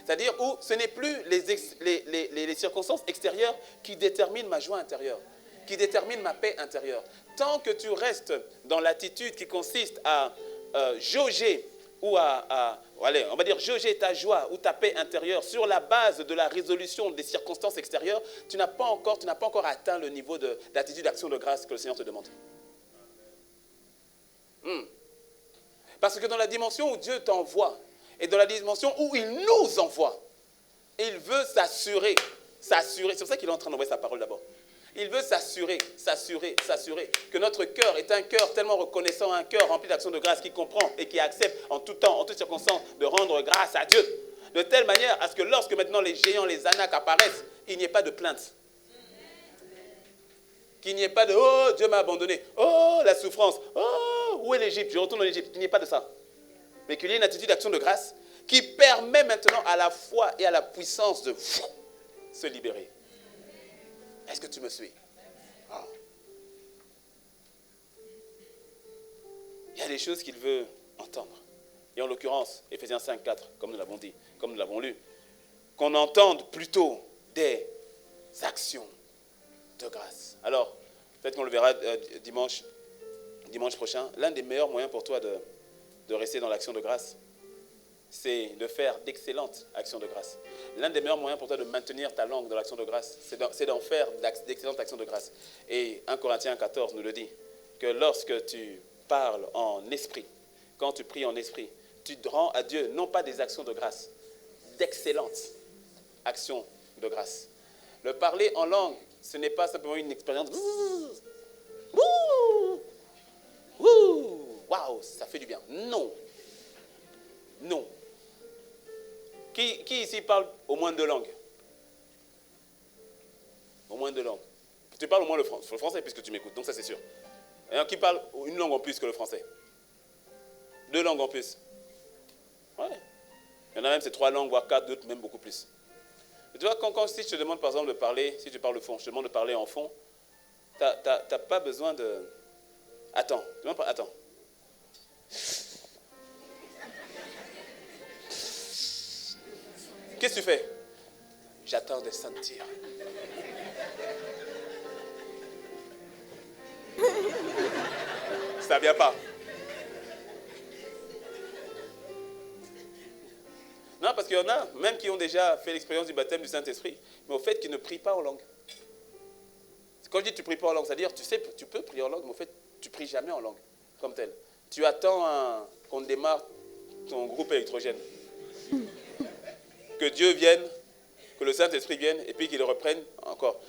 C'est-à-dire où ce n'est plus les circonstances extérieures qui déterminent ma joie intérieure, qui déterminent ma paix intérieure. Tant que tu restes dans l'attitude qui consiste à jauger ou allez, on va dire jauger ta joie ou ta paix intérieure sur la base de la résolution des circonstances extérieures, tu n'as pas encore atteint le niveau d'attitude d'action de grâce que le Seigneur te demande. Parce que dans la dimension où Dieu t'envoie et dans la dimension où il nous envoie, il veut s'assurer. C'est pour ça qu'il est en train d'envoyer sa parole d'abord. Il veut s'assurer que notre cœur est un cœur tellement reconnaissant, un cœur rempli d'action de grâce qui comprend et qui accepte en tout temps, en toutes circonstances, de rendre grâce à Dieu. De telle manière à ce que lorsque maintenant les géants, les anaques apparaissent, il n'y ait pas de plainte. Qu'il n'y ait pas de « Oh, Dieu m'a abandonné. Oh, la souffrance. Oh, où est l'Égypte? Je retourne en Égypte. » Qu'il n'y ait pas de ça. Mais qu'il y ait une attitude d'action de grâce qui permet maintenant à la foi et à la puissance de se libérer. Est-ce que tu me suis? Oh. Il y a des choses qu'il veut entendre. Et en l'occurrence, Éphésiens 5, 4, comme nous l'avons dit, comme nous l'avons lu, qu'on entende plutôt des actions de grâce. Alors, peut-être qu'on le verra dimanche prochain. L'un des meilleurs moyens pour toi de rester dans l'action de grâce, c'est de faire d'excellentes actions de grâce. L'un des meilleurs moyens pour toi de maintenir ta langue dans l'action de grâce, c'est d'en faire d'excellentes actions de grâce. Et 1 Corinthiens 14 nous le dit, que lorsque tu parles en esprit, quand tu pries en esprit, tu te rends à Dieu non pas des actions de grâce, d'excellentes actions de grâce. Le parler en langue, ce n'est pas simplement une expérience. Waouh, ça fait du bien. Non. Non. Qui ici parle au moins 2 langues? Au moins 2 langues. Tu parles au moins le français puisque tu m'écoutes, donc ça c'est sûr. Et qui parle une langue en plus que le français? 2 langues en plus. Ouais. Il y en a même c'est 3 langues, voire 4, d'autres même beaucoup plus. Et tu vois, si je te demande par exemple de parler, si tu parles au fond, je te demande de parler en fond, tu n'as pas besoin de... Attends. Qu'est-ce que tu fais? J'attends de sentir. Ça ne vient pas. Non, parce qu'il y en a, même qui ont déjà fait l'expérience du baptême du Saint-Esprit, mais au fait qu'ils ne prient pas en langue. Quand je dis tu ne pries pas en langue, c'est-à-dire, tu sais, tu peux prier en langue, mais au fait, tu ne pries jamais en langue, comme tel. Tu attends qu'on démarre ton groupe électrogène. Que Dieu vienne, que le Saint-Esprit vienne, et puis qu'il reprenne encore.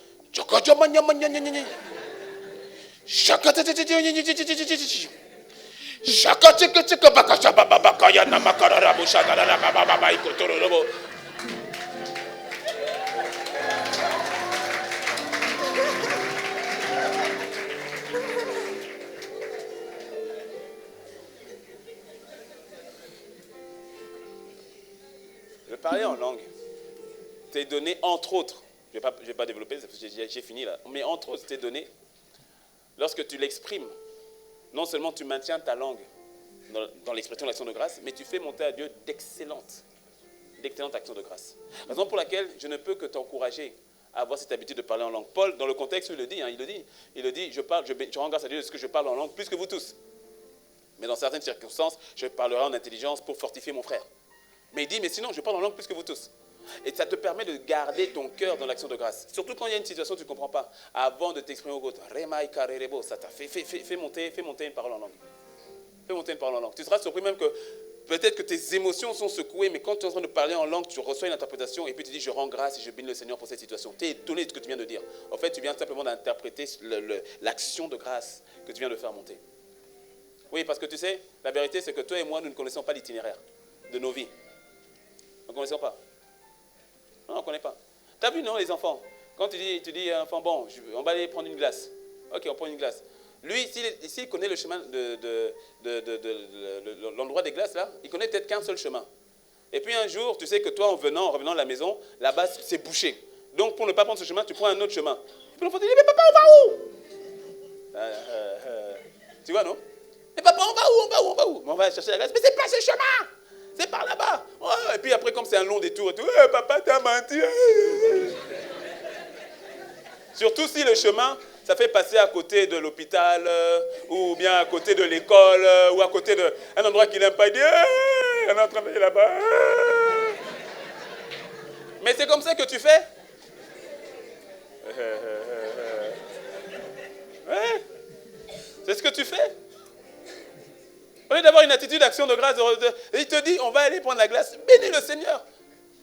Le parler en langue t'est donné, entre autres, je ne vais pas développer, j'ai fini là, mais entre autres, t'est donné, lorsque tu l'exprimes, non seulement tu maintiens ta langue dans l'expression de l'action de grâce, mais tu fais monter à Dieu d'excellentes actions de grâce. Raison pour laquelle je ne peux que t'encourager à avoir cette habitude de parler en langue. Paul, dans le contexte où il le dit, je rends grâce à Dieu de ce que je parle en langue plus que vous tous. Mais dans certaines circonstances, je parlerai en intelligence pour fortifier mon frère. Mais il dit, mais sinon, je parle en langue plus que vous tous. Et ça te permet de garder ton cœur dans l'action de grâce. Surtout quand il y a une situation que tu ne comprends pas. Avant de t'exprimer au autre, fais monter une parole en langue. Fais monter une parole en langue. Tu seras surpris même que peut-être que tes émotions sont secouées, mais quand tu es en train de parler en langue, tu reçois une interprétation et puis tu dis je rends grâce et je bénis le Seigneur pour cette situation. Tu es étonné de ce que tu viens de dire. En fait, tu viens simplement d'interpréter l'action de grâce que tu viens de faire monter. Oui, parce que tu sais, la vérité c'est que toi et moi, nous ne connaissons pas l'itinéraire de nos vies. Nous ne connaissons pas. Non, on ne connaît pas. Tu as vu, non, les enfants? Quand tu dis enfant, bon, on va aller prendre une glace. Ok, on prend une glace. Lui, s'il connaît le chemin de l'endroit des glaces, là, il connaît peut-être qu'un seul chemin. Et puis un jour, tu sais que toi, en revenant à la maison, là-bas, c'est bouché. Donc, pour ne pas prendre ce chemin, tu prends un autre chemin. Et puis l'enfant te dit, mais papa, on va où? Tu vois, non? Mais papa, on va où? On va chercher la glace. Mais c'est pas ce chemin! C'est par là-bas. Oh, et puis après, comme c'est un long détour et tout, papa, t'as menti. Surtout si le chemin, ça fait passer à côté de l'hôpital, ou bien à côté de l'école, ou à côté d'un endroit qu'il n'aime pas. Il dit, on est en train d'aller là-bas. Mais c'est comme ça que tu fais. Ouais. C'est ce que tu fais. Au lieu d'avoir une attitude d'action de grâce, il te dit, on va aller prendre la glace, bénis le Seigneur.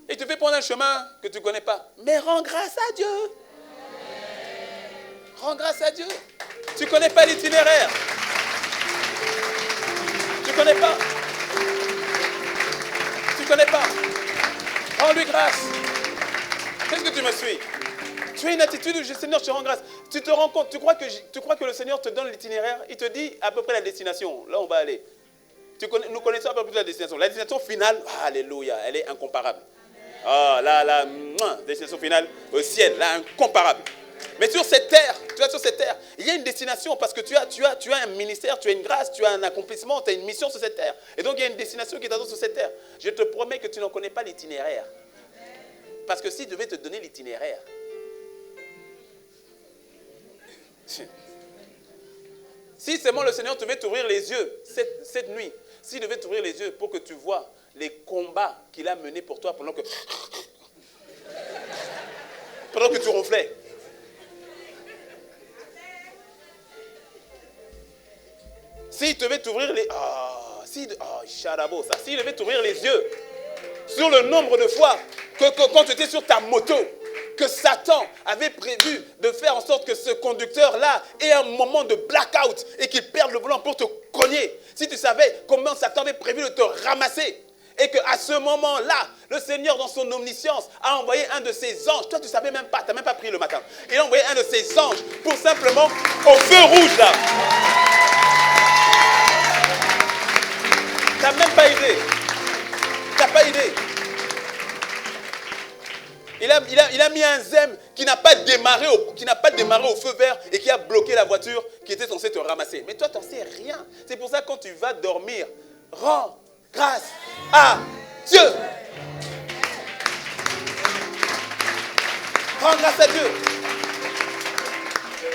Et il te fait prendre un chemin que tu ne connais pas. Mais rends grâce à Dieu. Rends grâce à Dieu. Tu ne connais pas l'itinéraire. Tu ne connais pas. Tu ne connais pas. Rends-lui grâce. Qu'est-ce que tu me suis? Tu as une attitude où Seigneur, je te rends grâce. Tu te rends compte, tu crois que le Seigneur te donne l'itinéraire, il te dit à peu près la destination. Là, on va aller. Nous connaissons à peu près la destination. La destination finale, alléluia, elle est incomparable. Ah, la destination finale au ciel, là, incomparable. Mais sur cette terre, tu vois, sur cette terre, il y a une destination parce que tu as un ministère, tu as une grâce, tu as un accomplissement, tu as une mission sur cette terre. Et donc, il y a une destination qui t'attend sur cette terre. Je te promets que tu n'en connais pas l'itinéraire. Parce que s'il devait te donner l'itinéraire, si seulement le Seigneur devait t'ouvrir les yeux cette nuit, s'il devait t'ouvrir les yeux pour que tu vois les combats qu'il a menés pour toi pendant que tu ronflais. S'il devait t'ouvrir les... S'il devait t'ouvrir les yeux sur le nombre de fois que quand tu étais sur ta moto, que Satan avait prévu de faire en sorte que ce conducteur-là ait un moment de blackout et qu'il perde le volant pour te cogner. Si tu savais comment Satan avait prévu de te ramasser et qu'à ce moment-là, le Seigneur dans son omniscience a envoyé un de ses anges. Toi, tu ne savais même pas, tu n'as même pas prié le matin. Il a envoyé un de ses anges pour simplement, au feu rouge là. Tu n'as même pas idée. Tu n'as pas idée. Il a mis un zème qui n'a pas démarré au feu vert et qui a bloqué la voiture qui était censée te ramasser. Mais toi, tu n'en sais rien. C'est pour ça que quand tu vas dormir, rends grâce à Dieu. Rends grâce à Dieu.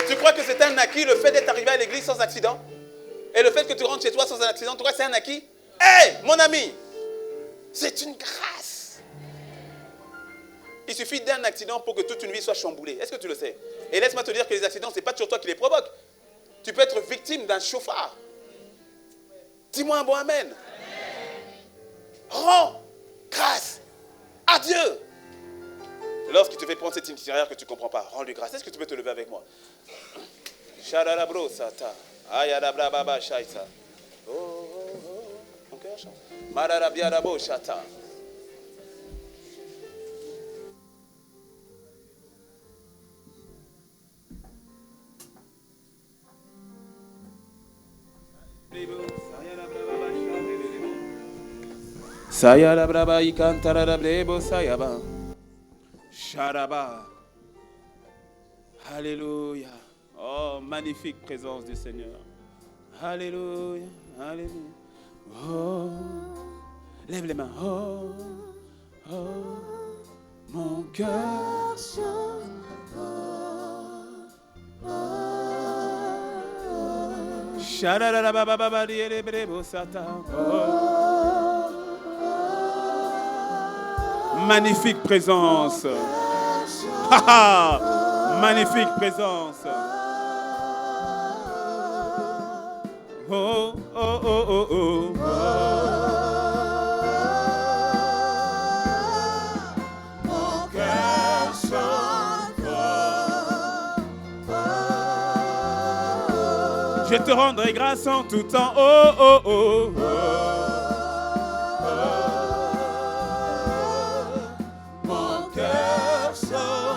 Tu crois que c'est un acquis le fait d'être arrivé à l'église sans accident? Et le fait que tu rentres chez toi sans un accident, tu crois que c'est un acquis? Hé, mon ami, c'est une grâce. Il suffit d'un accident pour que toute une vie soit chamboulée. Est-ce que tu le sais? Et laisse-moi te dire que les accidents, ce n'est pas toujours toi qui les provoques. Tu peux être victime d'un chauffard. Dis-moi un bon amen. Rends grâce à Dieu. Lorsqu'il te fait prendre cette itinéraire que tu ne comprends pas, rends-lui grâce. Est-ce que tu peux te lever avec moi? Mon cœur chante. Mararabiarabo chata. Sayara braba ikantara brebo sayaba. Sharaba. Alléluia. Oh, magnifique présence du Seigneur. Alléluia. Alléluia. Oh, lève les mains. Oh, oh, mon cœur chante. Oh, oh, Sharababa diere brebo sata. Oh, Magnifique présence. Magnifique présence. Oh, oh, oh, oh, oh. Mon cœur chante. Je te rendrai grâce en tout temps. Oh, oh, oh, oh. Mon cœur chante.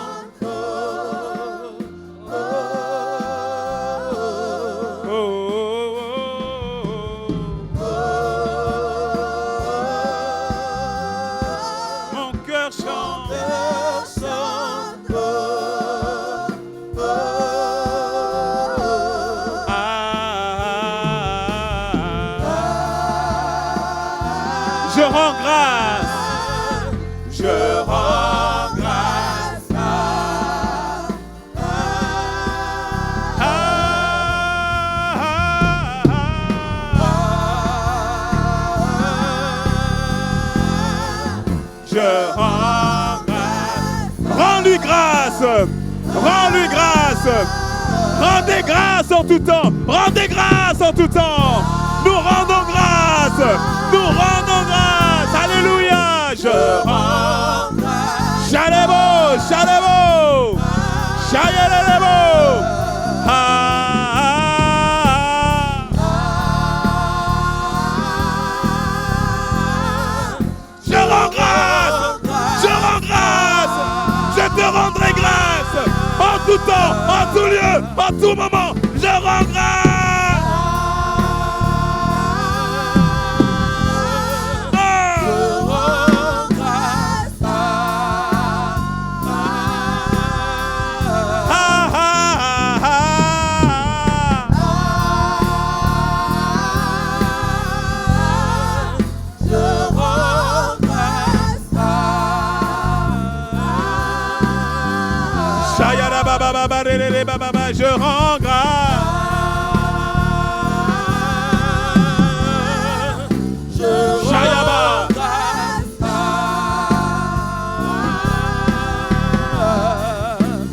Je rends grâce. Je rends grâce. Je rends grâce. Rends-lui grâce. Rends-lui grâce. Rendez grâce en tout temps. Rendez grâce en tout temps. Nous rendons grâce. Nous rendons grâce. Alléluia. Je rends grâce. Chalebo, chalebo. Chalebo. Je rends grâce. Je rends grâce. Je te rendrai grâce. En tout temps, en tout lieu, en tout moment. Je rends grâce.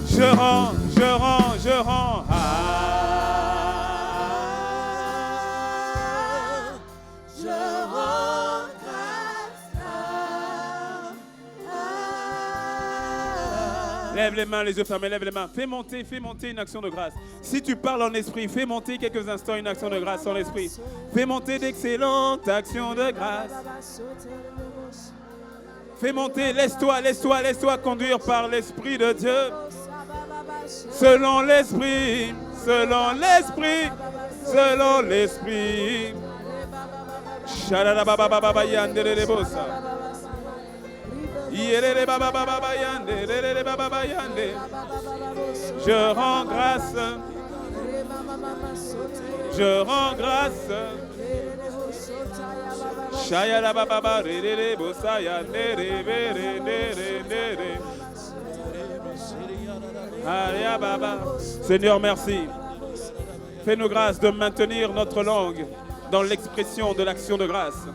Je rends grâce. Je rends. Lève les mains, les yeux fermés, lève les mains. Fais monter une action de grâce. Si tu parles en esprit, fais monter quelques instants une action de grâce en esprit. Fais monter d'excellentes actions de grâce. Fais monter, laisse-toi conduire par l'Esprit de Dieu. Selon l'Esprit, selon l'Esprit, selon l'Esprit. Je rends grâce. Je rends grâce. Seigneur, merci. Fais-nous grâce de maintenir notre langue dans l'expression de l'action de grâce.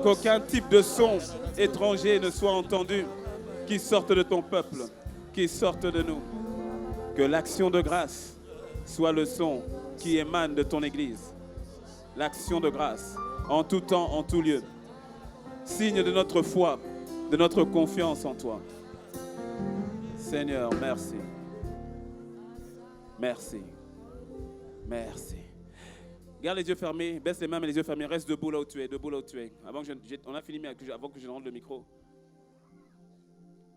Qu'aucun type de son étranger ne soit entendu, qui sorte de ton peuple, qui sorte de nous. Que l'action de grâce soit le son qui émane de ton Église. L'action de grâce, en tout temps, en tout lieu. Signe de notre foi, de notre confiance en toi. Seigneur, merci. Merci. Merci. Garde les yeux fermés, baisse les mains mais les yeux fermés, reste debout là où tu es, on a fini avant que je rentre le micro.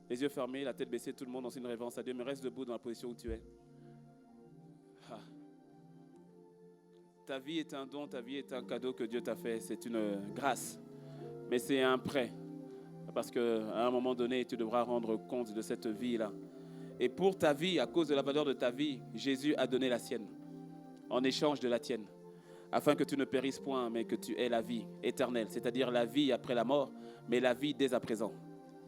Les yeux fermés, la tête baissée, tout le monde dans une révérence à Dieu, mais reste debout dans la position où tu es. Ta vie est un don, ta vie est un cadeau que Dieu t'a fait, c'est une grâce, mais c'est un prêt, parce qu'à un moment donné, tu devras rendre compte de cette vie-là. Et pour ta vie, à cause de la valeur de ta vie, Jésus a donné la sienne, en échange de la tienne. Afin que tu ne périsses point, mais que tu aies la vie éternelle, c'est-à-dire la vie après la mort, mais la vie dès à présent.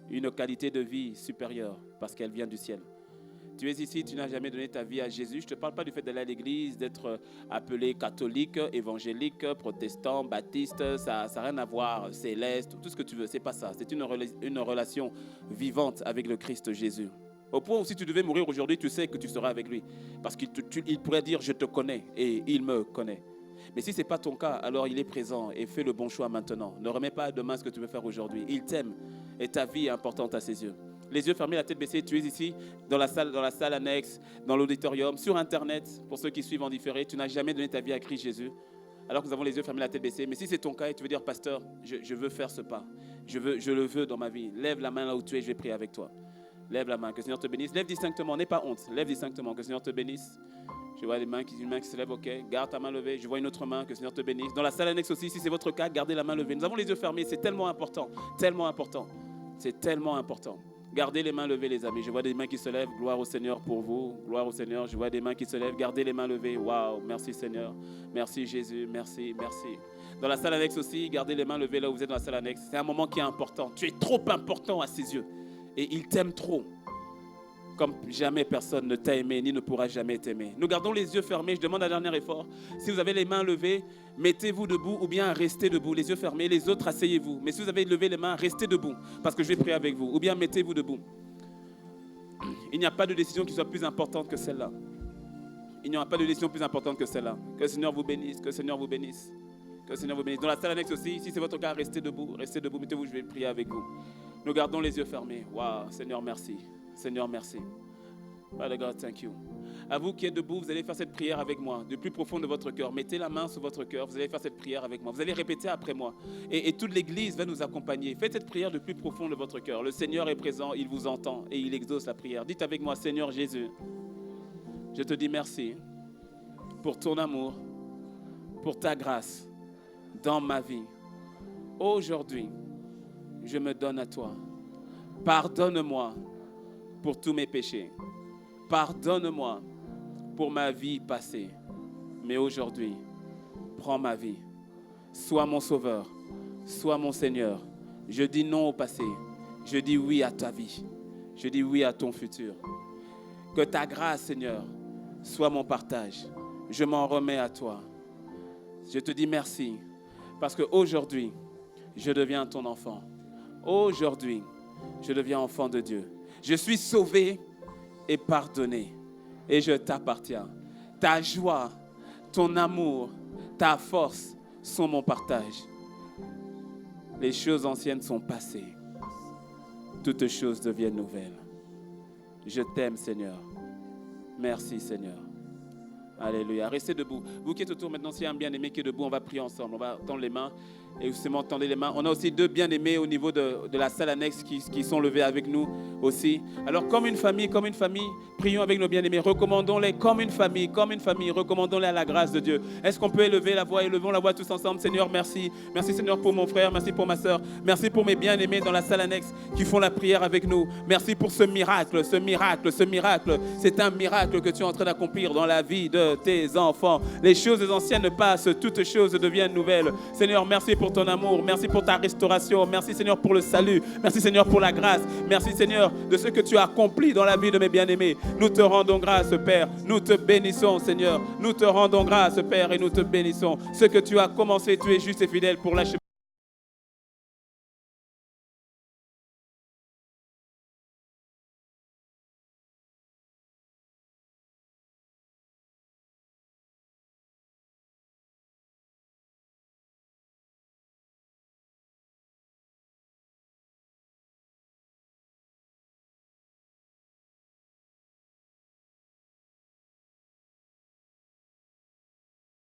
Une qualité de vie supérieure, parce qu'elle vient du ciel. Tu es ici, tu n'as jamais donné ta vie à Jésus. Je ne te parle pas du fait d'aller à l'église, d'être appelé catholique, évangélique, protestant, baptiste. Ça n'a rien à voir, céleste, tout ce que tu veux. Ce n'est pas ça. C'est une relation vivante avec le Christ Jésus. Au point où si tu devais mourir aujourd'hui, tu sais que tu seras avec lui. Parce qu'il pourrait dire « je te connais » et il me connaît. Mais si ce n'est pas ton cas, alors il est présent et fais le bon choix maintenant. Ne remets pas à demain ce que tu veux faire aujourd'hui. Il t'aime et ta vie est importante à ses yeux. Les yeux fermés, la tête baissée, tu es ici, dans la salle annexe, dans l'auditorium, sur Internet, pour ceux qui suivent en différé, tu n'as jamais donné ta vie à Christ Jésus, alors que nous avons les yeux fermés, la tête baissée. Mais si c'est ton cas et tu veux dire, pasteur, je veux faire ce pas, je le veux dans ma vie, lève la main là où tu es, je vais prier avec toi. Lève la main, que le Seigneur te bénisse. Lève distinctement, n'aie pas honte, lève distinctement, que le Seigneur te bénisse. Je vois une main qui se lève, ok, garde ta main levée. Je vois une autre main, que le Seigneur te bénisse. Dans la salle annexe aussi, si c'est votre cas, gardez la main levée. Nous avons les yeux fermés, c'est tellement important, tellement important, c'est tellement important. Gardez les mains levées, les amis. Je vois des mains qui se lèvent. Gloire au Seigneur pour vous. Gloire au Seigneur. Je vois des mains qui se lèvent. Gardez les mains levées. Waouh. Merci Seigneur. Merci Jésus. Merci, merci. Dans la salle annexe aussi, gardez les mains levées là où vous êtes dans la salle annexe. C'est un moment qui est important. Tu es trop important à ses yeux. Et il t'aime trop. Comme jamais personne ne t'a aimé, ni ne pourra jamais t'aimer. Nous gardons les yeux fermés. Je demande un dernier effort. Si vous avez les mains levées, mettez-vous debout ou bien restez debout. Les yeux fermés, les autres, asseyez-vous. Mais si vous avez levé les mains, restez debout parce que je vais prier avec vous. Ou bien mettez-vous debout. Il n'y a pas de décision qui soit plus importante que celle-là. Il n'y aura pas de décision plus importante que celle-là. Que le Seigneur vous bénisse, que le Seigneur vous bénisse. Que le Seigneur vous bénisse. Dans la salle annexe aussi, si c'est votre cas, restez debout, mettez-vous, je vais prier avec vous. Nous gardons les yeux fermés. Waouh, Seigneur, merci. Seigneur, merci. Father God, thank you. À vous qui êtes debout, vous allez faire cette prière avec moi, du plus profond de votre cœur. Mettez la main sur votre cœur, vous allez faire cette prière avec moi. Vous allez répéter après moi. Et toute l'Église va nous accompagner. Faites cette prière du plus profond de votre cœur. Le Seigneur est présent, il vous entend et il exauce la prière. Dites avec moi, Seigneur Jésus, je te dis merci pour ton amour, pour ta grâce dans ma vie. Aujourd'hui, je me donne à toi. Pardonne-moi pour tous mes péchés. Pardonne-moi pour ma vie passée. Mais aujourd'hui, prends ma vie. Sois mon sauveur. Sois mon Seigneur. Je dis non au passé. Je dis oui à ta vie. Je dis oui à ton futur. Que ta grâce, Seigneur, soit mon partage. Je m'en remets à toi. Je te dis merci. Parce qu'aujourd'hui, je deviens ton enfant. Aujourd'hui, je deviens enfant de Dieu. Je suis sauvé et pardonné. Et je t'appartiens. Ta joie, ton amour, ta force sont mon partage. Les choses anciennes sont passées. Toutes choses deviennent nouvelles. Je t'aime, Seigneur. Merci, Seigneur. Alléluia. Restez debout. Vous qui êtes autour maintenant, s'il y a un bien-aimé qui est debout, on va prier ensemble. On va tendre les mains. Et justement, tendez les mains. On a aussi deux bien-aimés au niveau de la salle annexe qui sont levés avec nous aussi. Alors, comme une famille, prions avec nos bien-aimés. Recommandons-les comme une famille. Recommandons-les à la grâce de Dieu. Est-ce qu'on peut élever la voix? Élevons la voix tous ensemble. Seigneur, merci. Merci, Seigneur, pour mon frère. Merci pour ma soeur. Merci pour mes bien-aimés dans la salle annexe qui font la prière avec nous. Merci pour ce miracle. C'est un miracle que tu es en train d'accomplir dans la vie de tes enfants. Les choses anciennes passent. Toutes choses deviennent nouvelles. Seigneur, merci pour ton amour, merci pour ta restauration, merci Seigneur pour le salut, merci Seigneur pour la grâce, merci Seigneur de ce que tu as accompli dans la vie de mes bien-aimés. Nous te rendons grâce, Père, nous te bénissons, Seigneur, nous te rendons grâce, Père, et nous te bénissons. Ce que tu as commencé, tu es juste et fidèle pour l'achever.